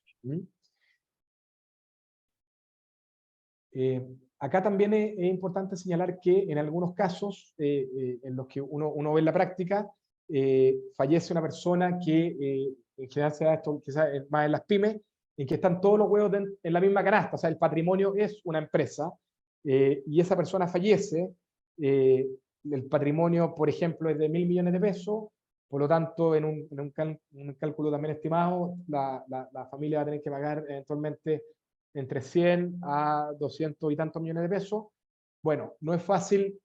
Acá también es importante señalar que en algunos casos en los que uno ve en la práctica, fallece una persona que en general se da esto quizás más en las pymes, en que están todos los huevos en la misma canasta, o sea, el patrimonio es una empresa y esa persona fallece, el patrimonio, por ejemplo, es de 1.000 millones de pesos, por lo tanto, en un cálculo también estimado, la familia va a tener que pagar eventualmente entre 100 a 200 y tantos millones de pesos. Bueno, no es fácil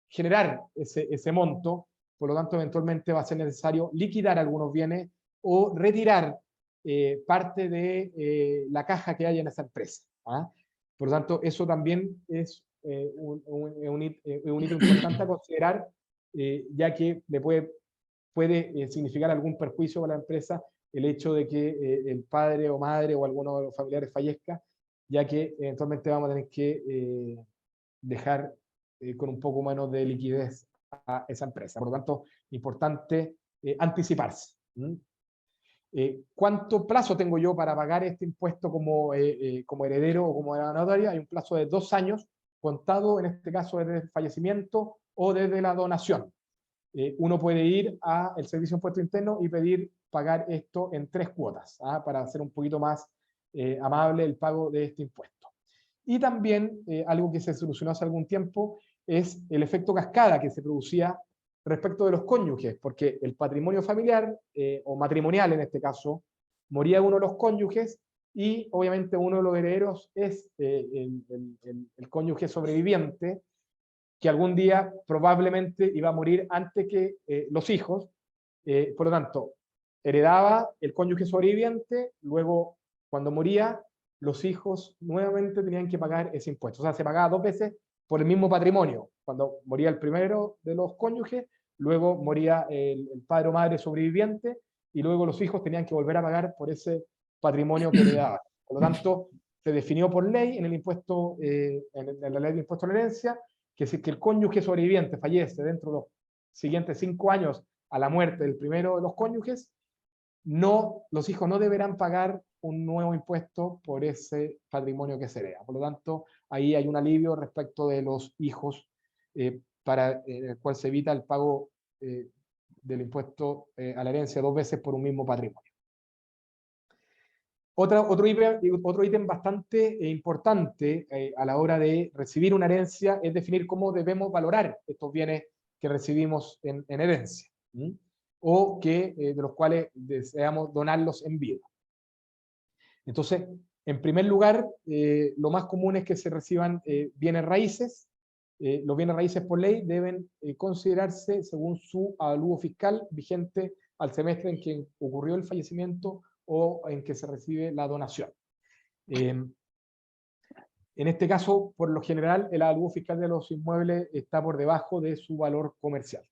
generar ese monto, por lo tanto, eventualmente va a ser necesario liquidar algunos bienes o retirar parte de la caja que hay en esa empresa. Por lo tanto, eso también es un hito importante a considerar, ya que le puede significar algún perjuicio para la empresa el hecho de que el padre o madre o alguno de los familiares fallezca, ya que eventualmente vamos a tener que dejar con un poco menos de liquidez a esa empresa. Por lo tanto, importante anticiparse. ¿Cuánto plazo tengo yo para pagar este impuesto como heredero o como donatario? Hay un plazo de 2 años, contado en este caso desde el fallecimiento o desde la donación. Uno puede ir al Servicio de Impuestos Internos y pedir pagar esto en 3 cuotas, para hacer un poquito más amable el pago de este impuesto. Y también algo que se solucionó hace algún tiempo es el efecto cascada que se producía respecto de los cónyuges, porque el patrimonio familiar, o matrimonial en este caso, moría uno de los cónyuges y obviamente uno de los herederos es el cónyuge sobreviviente, que algún día probablemente iba a morir antes que los hijos. Por lo tanto, heredaba el cónyuge sobreviviente, luego cuando moría, los hijos nuevamente tenían que pagar ese impuesto. O sea, se pagaba 2 veces por el mismo patrimonio. Cuando moría el primero de los cónyuges, luego moría el padre o madre sobreviviente, y luego los hijos tenían que volver a pagar por ese patrimonio que heredaban. Por lo tanto, se definió por ley en el impuesto, en la ley de impuesto a la herencia, que si el cónyuge sobreviviente fallece dentro de los siguientes 5 años a la muerte del primero de los cónyuges, los hijos no deberán pagar un nuevo impuesto por ese patrimonio que se hereda. Por lo tanto, ahí hay un alivio respecto de los hijos, para el cual se evita el pago del impuesto a la herencia 2 veces por un mismo patrimonio. Otro ítem bastante importante a la hora de recibir una herencia es definir cómo debemos valorar estos bienes que recibimos en herencia, o de los cuales deseamos donarlos en vida. Entonces, en primer lugar, lo más común es que se reciban bienes raíces. Los bienes raíces por ley deben considerarse según su avalúo fiscal vigente al semestre en que ocurrió el fallecimiento o en que se recibe la donación. En este caso, por lo general, el avalúo fiscal de los inmuebles está por debajo de su valor comercial.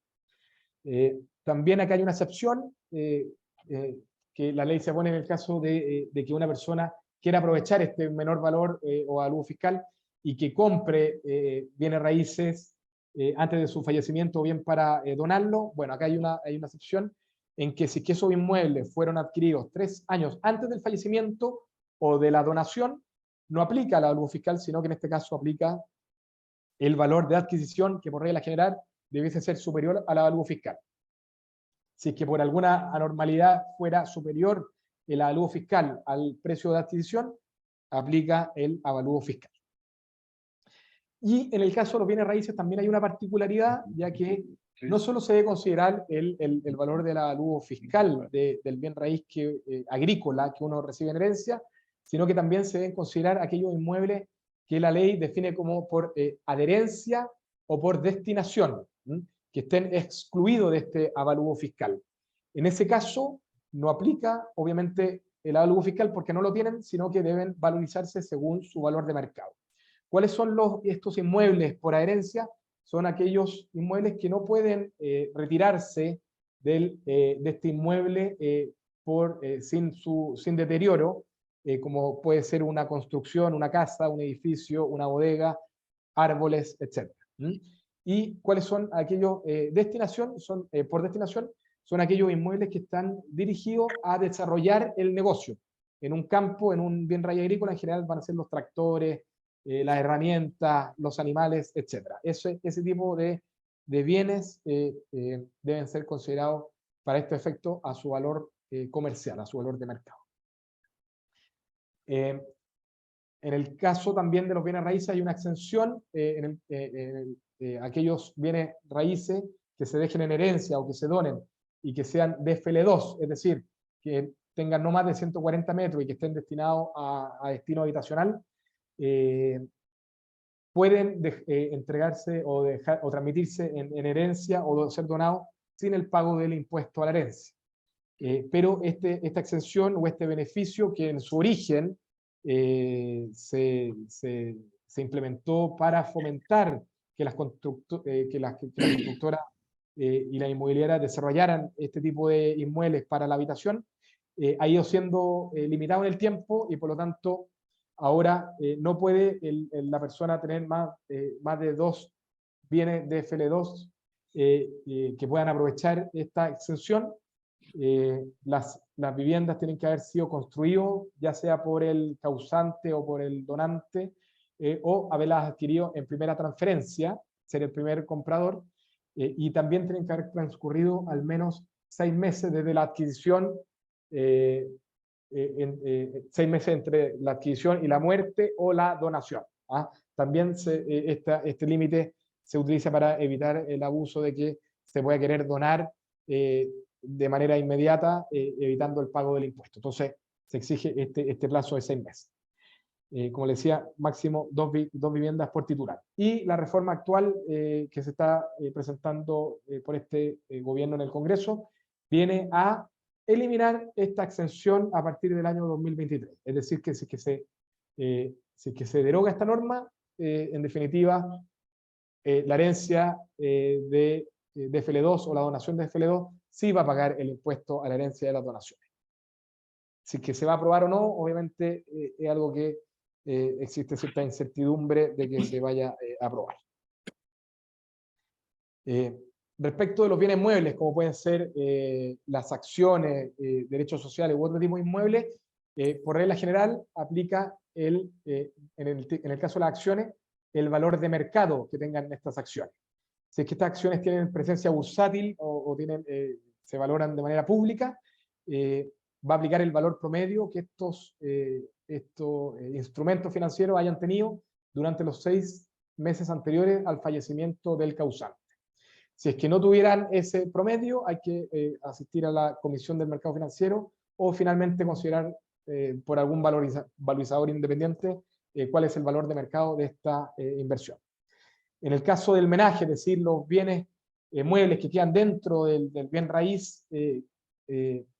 También acá hay una excepción, que la ley se pone en el caso de que una persona quiera aprovechar este menor valor o avalúo fiscal y que compre bienes raíces antes de su fallecimiento o bien para donarlo. Bueno, acá hay una excepción en que si esos inmuebles fueron adquiridos 3 años antes del fallecimiento o de la donación, no aplica el avalúo fiscal, sino que en este caso aplica el valor de adquisición, que por regla general debiese ser superior al avalúo fiscal. Si es que por alguna anormalidad fuera superior el avalúo fiscal al precio de adquisición, aplica el avalúo fiscal. Y en el caso de los bienes raíces también hay una particularidad, ya que no solo se debe considerar el valor del avalúo fiscal del bien raíz agrícola que uno recibe en herencia, sino que también se deben considerar aquellos inmuebles que la ley define como por adherencia o por destinación, que estén excluidos de este avalúo fiscal. En ese caso, no aplica, obviamente, el avalúo fiscal porque no lo tienen, sino que deben valorizarse según su valor de mercado. ¿Cuáles son estos inmuebles por adherencia? Son aquellos inmuebles que no pueden retirarse de este inmueble sin deterioro, como puede ser una construcción, una casa, un edificio, una bodega, árboles, etc. ¿Y cuáles son aquellos por destinación? Son aquellos inmuebles que están dirigidos a desarrollar el negocio. En un campo, en un bien raíz agrícola, en general van a ser los tractores, las herramientas, los animales, etc. Ese tipo de bienes deben ser considerados para este efecto a su valor comercial, a su valor de mercado. En el caso también de los bienes raíces hay una exención aquellos bienes raíces que se dejen en herencia o que se donen y que sean de FL2, es decir, que tengan no más de 140 metros y que estén destinados a destino habitacional, pueden entregarse o transmitirse en herencia o ser donados sin el pago del impuesto a la herencia. Pero esta exención o este beneficio que en su origen se implementó para fomentar que las constructoras y las inmobiliarias desarrollaran este tipo de inmuebles para la habitación, ha ido siendo limitado en el tiempo y por lo tanto ahora no puede la persona tener más de 2 bienes de FL2 que puedan aprovechar esta exención. Las viviendas tienen que haber sido construidas, ya sea por el causante o por el donante, o haberlas adquirido en primera transferencia, ser el primer comprador, y también tienen que haber transcurrido al menos 6 meses desde la adquisición, 6 meses entre la adquisición y la muerte o la donación. También este límite se utiliza para evitar el abuso de que se pueda querer donar de manera inmediata, evitando el pago del impuesto. Entonces, se exige este plazo de 6 meses. Como les decía, máximo 2 viviendas por titular. Y la reforma actual que se está presentando por este gobierno en el Congreso viene a eliminar esta exención a partir del año 2023. Es decir, que si es que se deroga esta norma, en definitiva, la herencia de FL2 o la donación de FL2 sí va a pagar el impuesto a la herencia de las donaciones. Si es que se va a aprobar o no, obviamente es algo que existe cierta incertidumbre de que se vaya a aprobar. Respecto de los bienes muebles, como pueden ser las acciones, derechos sociales u otro tipo de inmuebles, por regla general aplica en el caso de las acciones, el valor de mercado que tengan estas acciones. Si es que estas acciones tienen presencia bursátil o se valoran de manera pública, va a aplicar el valor promedio que estos instrumentos financieros hayan tenido durante los 6 meses anteriores al fallecimiento del causante. Si es que no tuvieran ese promedio, hay que asistir a la Comisión del Mercado Financiero o finalmente considerar por algún valorizador independiente cuál es el valor de mercado de esta inversión. En el caso del menaje, es decir, los bienes muebles que quedan dentro del bien raíz,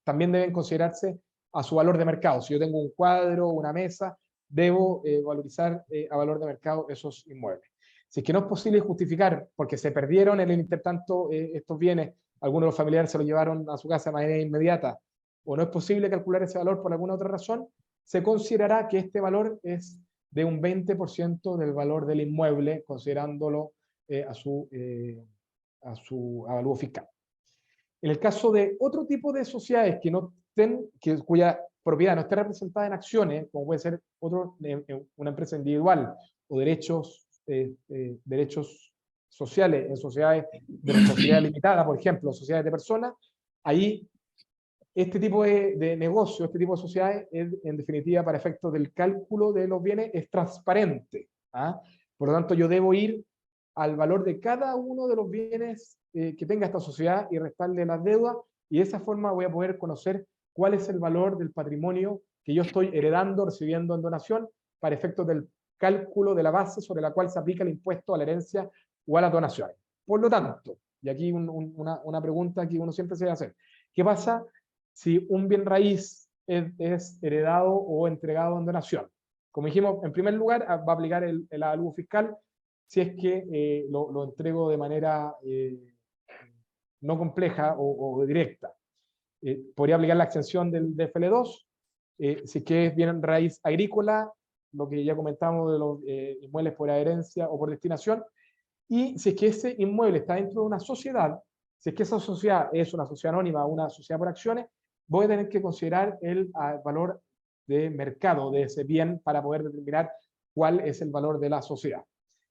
también deben considerarse a su valor de mercado. Si yo tengo un cuadro, una mesa, debo valorizar a valor de mercado esos inmuebles. Si es que no es posible justificar, porque se perdieron en el intertanto estos bienes, algunos de los familiares se los llevaron a su casa de manera inmediata, o no es posible calcular ese valor por alguna otra razón, se considerará que este valor es de un 20% del valor del inmueble, considerándolo a su avalúo fiscal. En el caso de otro tipo de sociedades cuya propiedad no esté representada en acciones, como puede ser una empresa individual o derechos sociales en sociedades de responsabilidad limitada, por ejemplo, sociedades de personas, ahí este tipo de negocio, este tipo de sociedades, en definitiva, para efectos del cálculo de los bienes, es transparente. Por lo tanto, yo debo ir al valor de cada uno de los bienes que tenga esta sociedad y restarle las deudas, y de esa forma voy a poder conocer cuál es el valor del patrimonio que yo estoy heredando, recibiendo en donación, para efectos del cálculo de la base sobre la cual se aplica el impuesto a la herencia o a las donaciones. Por lo tanto, y aquí una pregunta que uno siempre se debe hacer, ¿qué pasa si un bien raíz es heredado o entregado en donación? Como dijimos, en primer lugar, va a aplicar el avalúo fiscal si es que lo entrego de manera no compleja o directa. Podría aplicar la exención del DFL2, si es que es bien raíz agrícola, lo que ya comentamos de los inmuebles por herencia o por destinación, y si es que ese inmueble está dentro de una sociedad, si es que esa sociedad es una sociedad anónima o una sociedad por acciones, voy a tener que considerar el valor de mercado de ese bien para poder determinar cuál es el valor de la sociedad.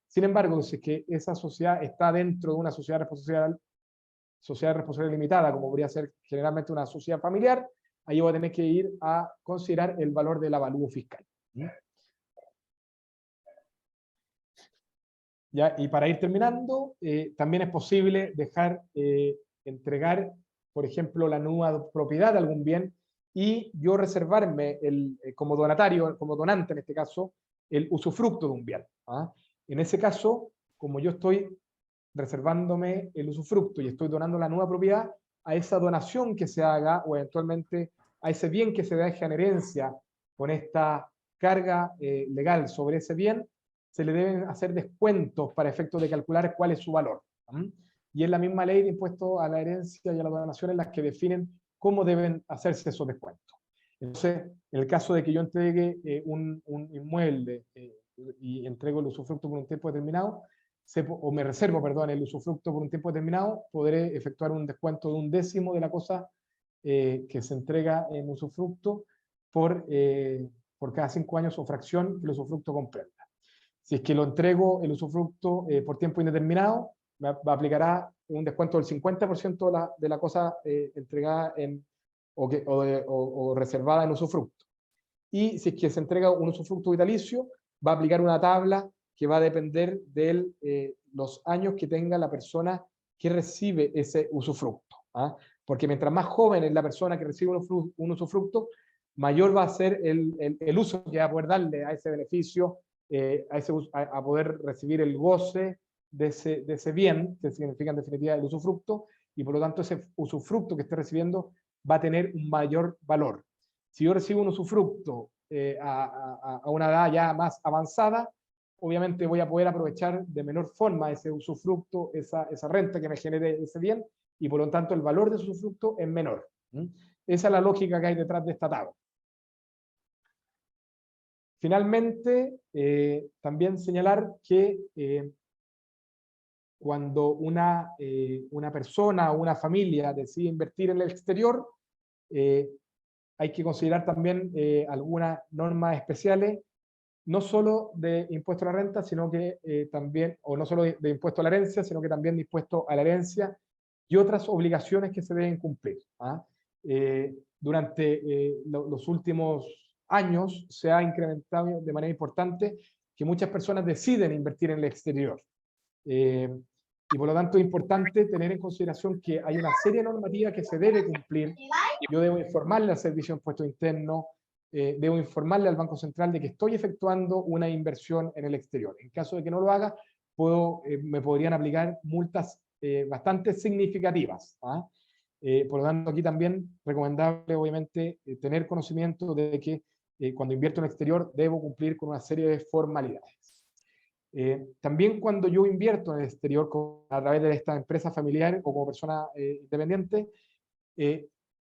Sin embargo, si es que esa sociedad está dentro de una sociedad de responsabilidad limitada, como podría ser generalmente una sociedad familiar, ahí voy a tener que ir a considerar el valor del avalúo fiscal. ¿Ya? Y para ir terminando, también es posible dejar entregar, por ejemplo, la nueva propiedad de algún bien y yo reservarme como donatario, como donante en este caso, el usufructo de un bien. En ese caso, como yo estoy reservándome el usufructo y estoy donando la nueva propiedad, a esa donación que se haga o eventualmente a ese bien que se deje en herencia con esta carga legal sobre ese bien, se le deben hacer descuentos para efectos de calcular cuál es su valor. Y es la misma ley de impuesto a la herencia y a la donación en las que definen cómo deben hacerse esos descuentos. Entonces, en el caso de que yo entregue un inmueble y entrego el usufructo por un tiempo determinado, o me reservo, perdón, el usufructo por un tiempo determinado, podré efectuar un descuento de 1/10 de la cosa que se entrega en usufructo por cada 5 años o fracción que el usufructo comprenda. Si es que lo entrego el usufructo por tiempo indeterminado, me aplicará un descuento del 50% de la cosa entregada o reservada en usufructo. Y si es que se entrega un usufructo vitalicio, va a aplicar una tabla que va a depender de los años que tenga la persona que recibe ese usufructo. Porque mientras más joven es la persona que recibe un usufructo, mayor va a ser el uso que va a poder darle a ese beneficio, a poder recibir el goce de ese bien, que significa en definitiva el usufructo, y por lo tanto ese usufructo que esté recibiendo va a tener un mayor valor. Si yo recibo un usufructo a una edad ya más avanzada, obviamente voy a poder aprovechar de menor forma ese usufructo, esa renta que me genere ese bien, y por lo tanto el valor de ese usufructo es menor. Esa es la lógica que hay detrás de esta tabla. Finalmente, también señalar que cuando una persona o una familia decide invertir en el exterior, hay que considerar también algunas normas especiales, no solo de impuesto a la renta, sino que también, o no solo de impuesto a la herencia, sino que también de impuesto a la herencia y otras obligaciones que se deben cumplir. durante los últimos años se ha incrementado de manera importante que muchas personas deciden invertir en el exterior. Y por lo tanto es importante tener en consideración que hay una serie de normativas que se debe cumplir. Yo debo informarle al Servicio de Impuestos Internos, debo informarle al Banco Central de que estoy efectuando una inversión en el exterior. En caso de que no lo haga, me podrían aplicar multas bastante significativas. Por lo tanto, aquí también recomendable, obviamente, tener conocimiento de que cuando invierto en el exterior debo cumplir con una serie de formalidades. También cuando yo invierto en el exterior a través de esta empresa familiar o como persona independiente,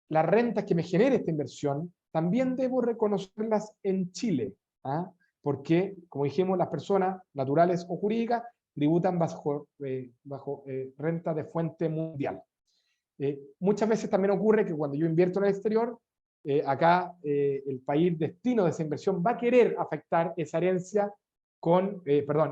las rentas que me genere esta inversión también debo reconocerlas en Chile, porque, como dijimos, las personas naturales o jurídicas tributan bajo renta de fuente mundial. Muchas veces también ocurre que cuando yo invierto en el exterior, acá el país destino de esa inversión va a querer afectar esa herencia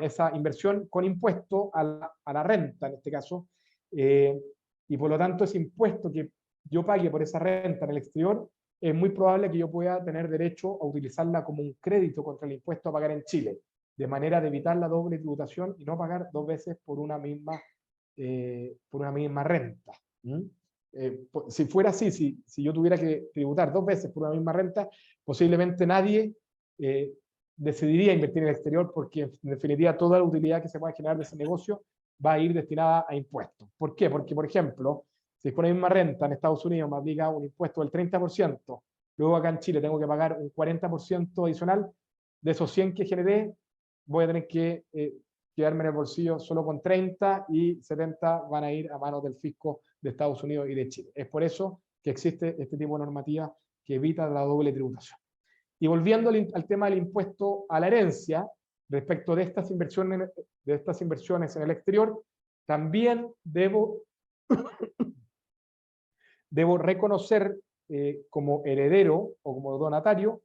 esa inversión con impuesto a la renta, en este caso, y por lo tanto ese impuesto que yo pague por esa renta en el exterior, es muy probable que yo pueda tener derecho a utilizarla como un crédito contra el impuesto a pagar en Chile, de manera de evitar la doble tributación y no pagar dos veces por una misma renta. Si fuera así, si yo tuviera que tributar dos veces por una misma renta, posiblemente nadie decidiría invertir en el exterior, porque en definitiva toda la utilidad que se pueda generar de ese negocio va a ir destinada a impuestos. ¿Por qué? Porque, por ejemplo, si por la misma renta en Estados Unidos me aplica un impuesto del 30%, luego acá en Chile tengo que pagar un 40% adicional, de esos 100 que generé, voy a tener que quedarme en el bolsillo solo con 30 y 70 van a ir a manos del fisco de Estados Unidos y de Chile. Es por eso que existe este tipo de normativa que evita la doble tributación. Y volviendo al tema del impuesto a la herencia, respecto de estas inversiones en el exterior, también debo reconocer como heredero o como donatario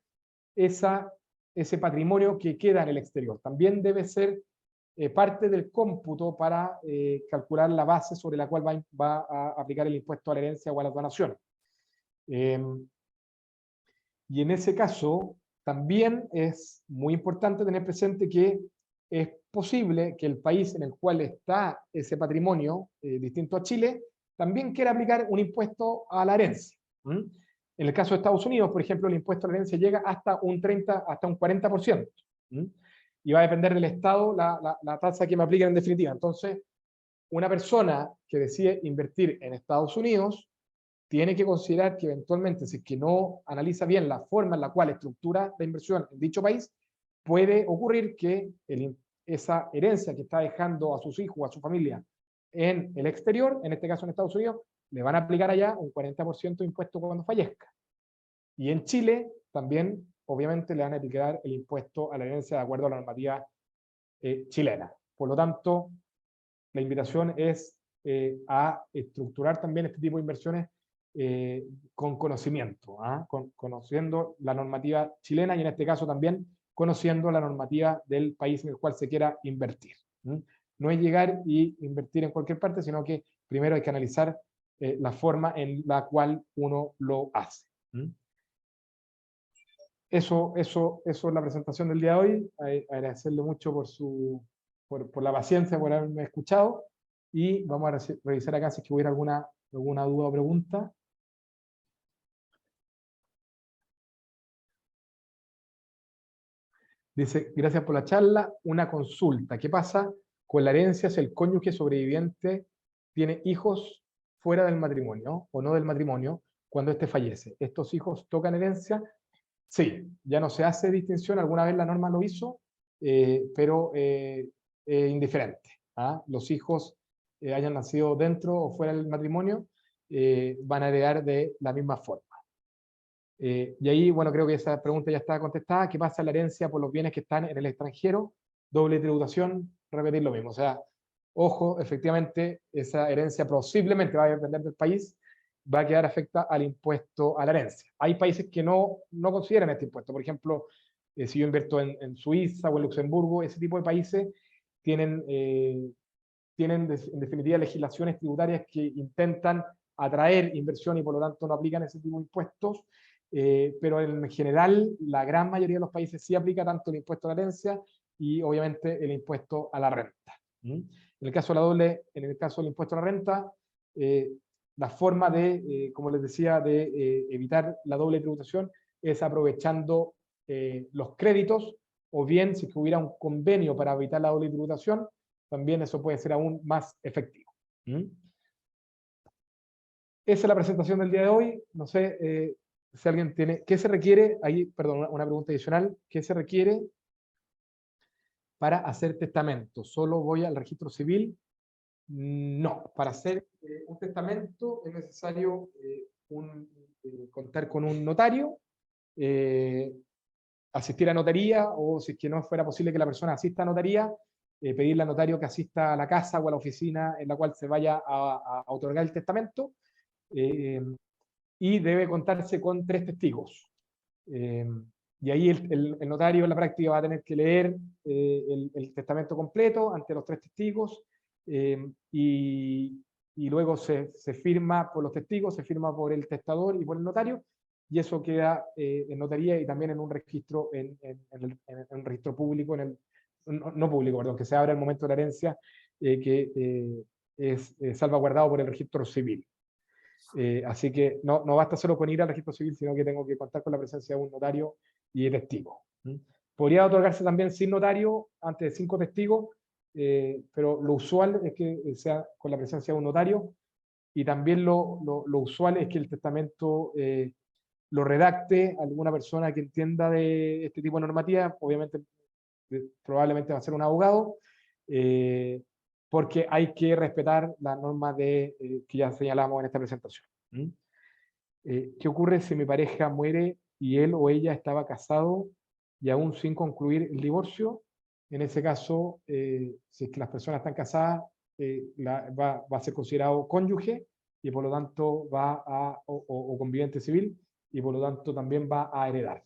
ese patrimonio que queda en el exterior. También debe ser parte del cómputo para calcular la base sobre la cual va a aplicar el impuesto a la herencia o a las donaciones. Y en ese caso, también es muy importante tener presente que es posible que el país en el cual está ese patrimonio, distinto a Chile, también quiera aplicar un impuesto a la herencia. En el caso de Estados Unidos, por ejemplo, el impuesto a la herencia llega hasta un 40%. Y va a depender del Estado la tasa que me apliquen en definitiva. Entonces, una persona que decide invertir en Estados Unidos tiene que considerar que eventualmente, si es que no analiza bien la forma en la cual estructura la inversión en dicho país, puede ocurrir que esa herencia que está dejando a sus hijos o a su familia en el exterior, en este caso en Estados Unidos, le van a aplicar allá un 40% de impuesto cuando fallezca. Y en Chile también, obviamente, le van a aplicar el impuesto a la herencia de acuerdo a la normativa chilena. Por lo tanto, la invitación es a estructurar también este tipo de inversiones con conocimiento, conociendo la normativa chilena y en este caso también conociendo la normativa del país en el cual se quiera invertir. No es llegar y invertir en cualquier parte, sino que primero hay que analizar la forma en la cual uno lo hace. Eso es la presentación del día de hoy. Agradecerle mucho por la paciencia, por haberme escuchado, y vamos a revisar acá si es que hubiera alguna duda o pregunta. Dice, gracias por la charla, una consulta. ¿Qué pasa con la herencia si el cónyuge sobreviviente tiene hijos fuera del matrimonio o no del matrimonio cuando éste fallece? ¿Estos hijos tocan herencia? Sí, ya no se hace distinción, alguna vez la norma lo hizo, pero indiferente. Los hijos hayan nacido dentro o fuera del matrimonio, van a heredar de la misma forma. Y ahí, bueno, creo que esa pregunta ya está contestada. ¿Qué pasa en la herencia por los bienes que están en el extranjero? Doble tributación, repetir lo mismo. O sea, ojo, efectivamente, esa herencia posiblemente va a depender del país, va a quedar afecta al impuesto a la herencia. Hay países que no consideran este impuesto. Por ejemplo, si yo invierto en Suiza o en Luxemburgo, ese tipo de países tienen en definitiva legislaciones tributarias que intentan atraer inversión y por lo tanto no aplican ese tipo de impuestos, pero en general la gran mayoría de los países sí aplica tanto el impuesto a la herencia y obviamente el impuesto a la renta. En el caso en el caso del impuesto a la renta, la forma de, como les decía, de evitar la doble tributación es aprovechando los créditos, o bien si hubiera un convenio para evitar la doble tributación, también eso puede ser aún más efectivo. Esa es la presentación del día de hoy. No sé si alguien tiene... ¿Qué se requiere? Ahí, perdón, una pregunta adicional. ¿Qué se requiere para hacer testamento? ¿Solo voy al registro civil? No. Para hacer un testamento es necesario contar con un notario, asistir a notaría, o si es que no fuera posible que la persona asista a notaría, pedirle al notario que asista a la casa o a la oficina en la cual se vaya a otorgar el testamento, y debe contarse con 3 testigos. Y ahí el notario en la práctica va a tener que leer el testamento completo ante los 3 testigos, y luego se firma por los testigos, se firma por el testador y por el notario, y eso queda en notaría y también en un registro, en un registro público, no público, perdón, que se abre al momento de la herencia, que es salvaguardado por el registro civil. Así que no basta solo con ir al registro civil, sino que tengo que contar con la presencia de un notario y de testigo. Podría otorgarse también sin notario ante 5 testigos, pero lo usual es que sea con la presencia de un notario, y también lo usual es que el testamento lo redacte alguna persona que entienda de este tipo de normativa. Obviamente probablemente va a ser un abogado, porque hay que respetar las normas que ya señalamos en esta presentación. ¿Qué ocurre si mi pareja muere y él o ella estaba casado y aún sin concluir el divorcio? En ese caso, si es que las personas están casadas, va a ser considerado cónyuge, y por lo tanto o conviviente civil, y por lo tanto también va a heredar.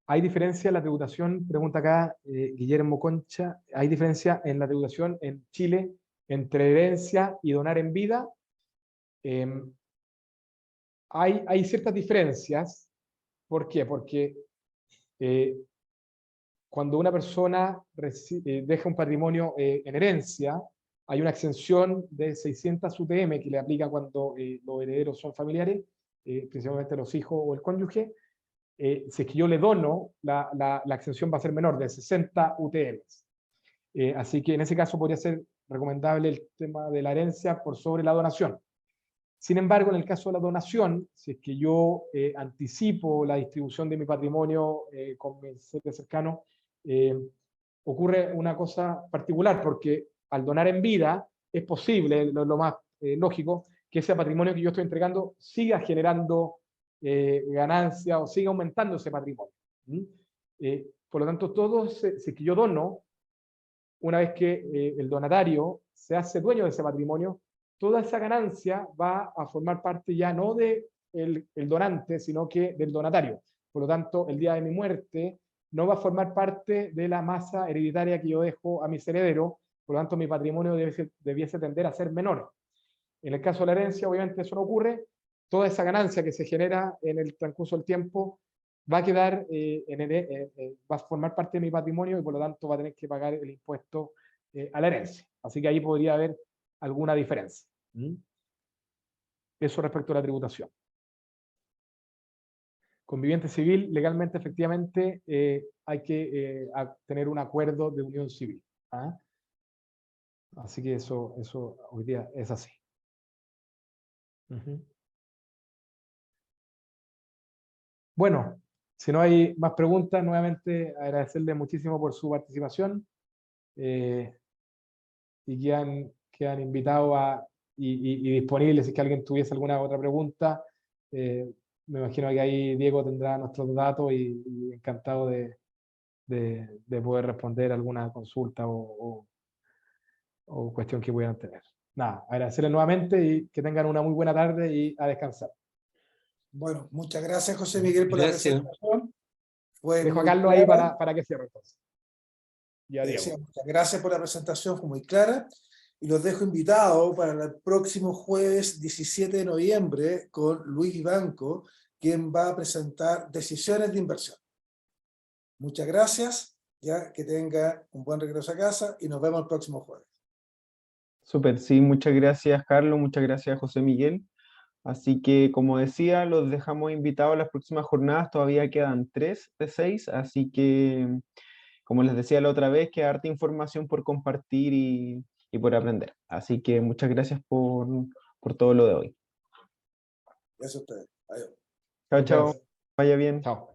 ¿Hay diferencia en la tributación? Pregunta acá Guillermo Concha. ¿Hay diferencia en la tributación en Chile entre herencia y donar en vida? Hay ciertas diferencias. ¿Por qué? Porque cuando una persona deja un patrimonio en herencia, hay una exención de 600 UTM que le aplica cuando los herederos son familiares, principalmente los hijos o el cónyuge. Si es que yo le dono, la exención va a ser menor, de 60 UTM. Así que en ese caso podría ser recomendable el tema de la herencia por sobre la donación. Sin embargo, en el caso de la donación, si es que yo anticipo la distribución de mi patrimonio con mis seres cercanos, ocurre una cosa particular, porque al donar en vida es posible, lo más lógico, que ese patrimonio que yo estoy entregando siga generando ganancia o siga aumentando ese patrimonio. Por lo tanto, si es que yo dono, una vez que el donatario se hace dueño de ese patrimonio, toda esa ganancia va a formar parte ya no del donante, sino que del donatario. Por lo tanto, el día de mi muerte no va a formar parte de la masa hereditaria que yo dejo a mis herederos, por lo tanto mi patrimonio debiese tender a ser menor. En el caso de la herencia, obviamente eso no ocurre. Toda esa ganancia que se genera en el transcurso del tiempo va a quedar, va a formar parte de mi patrimonio, y por lo tanto va a tener que pagar el impuesto a la herencia. Así que ahí podría haber alguna diferencia. Eso respecto a la tributación. Conviviente civil, legalmente, efectivamente, hay que tener un acuerdo de unión civil. Así que eso hoy día es así. Bueno, si no hay más preguntas, nuevamente agradecerle muchísimo por su participación, y quedan invitados y disponibles si es que alguien tuviese alguna otra pregunta. Me imagino que ahí Diego tendrá nuestros datos, y encantado de poder responder alguna consulta o cuestión que puedan tener. Nada, agradecerles nuevamente y que tengan una muy buena tarde y a descansar. Bueno, muchas gracias, José Miguel, por la presentación. Dejo a Carlos ahí para que cierre entonces. y a Diego. Muchas gracias por la presentación, fue muy clara. Y los dejo invitados para el próximo jueves 17 de noviembre con Luis Ibanco, quien va a presentar decisiones de inversión. Muchas gracias, ya que tenga un buen regreso a casa y nos vemos el próximo jueves. Súper, sí, muchas gracias Carlos, muchas gracias José Miguel. Así que, como decía, los dejamos invitados a las próximas jornadas, todavía quedan 3 de 6, así que, como les decía la otra vez, queda harta información por compartir y por aprender. Así que muchas gracias por todo lo de hoy. Gracias a ustedes. Adiós. Chao, Nos chao, vemos. vaya bien. Chao.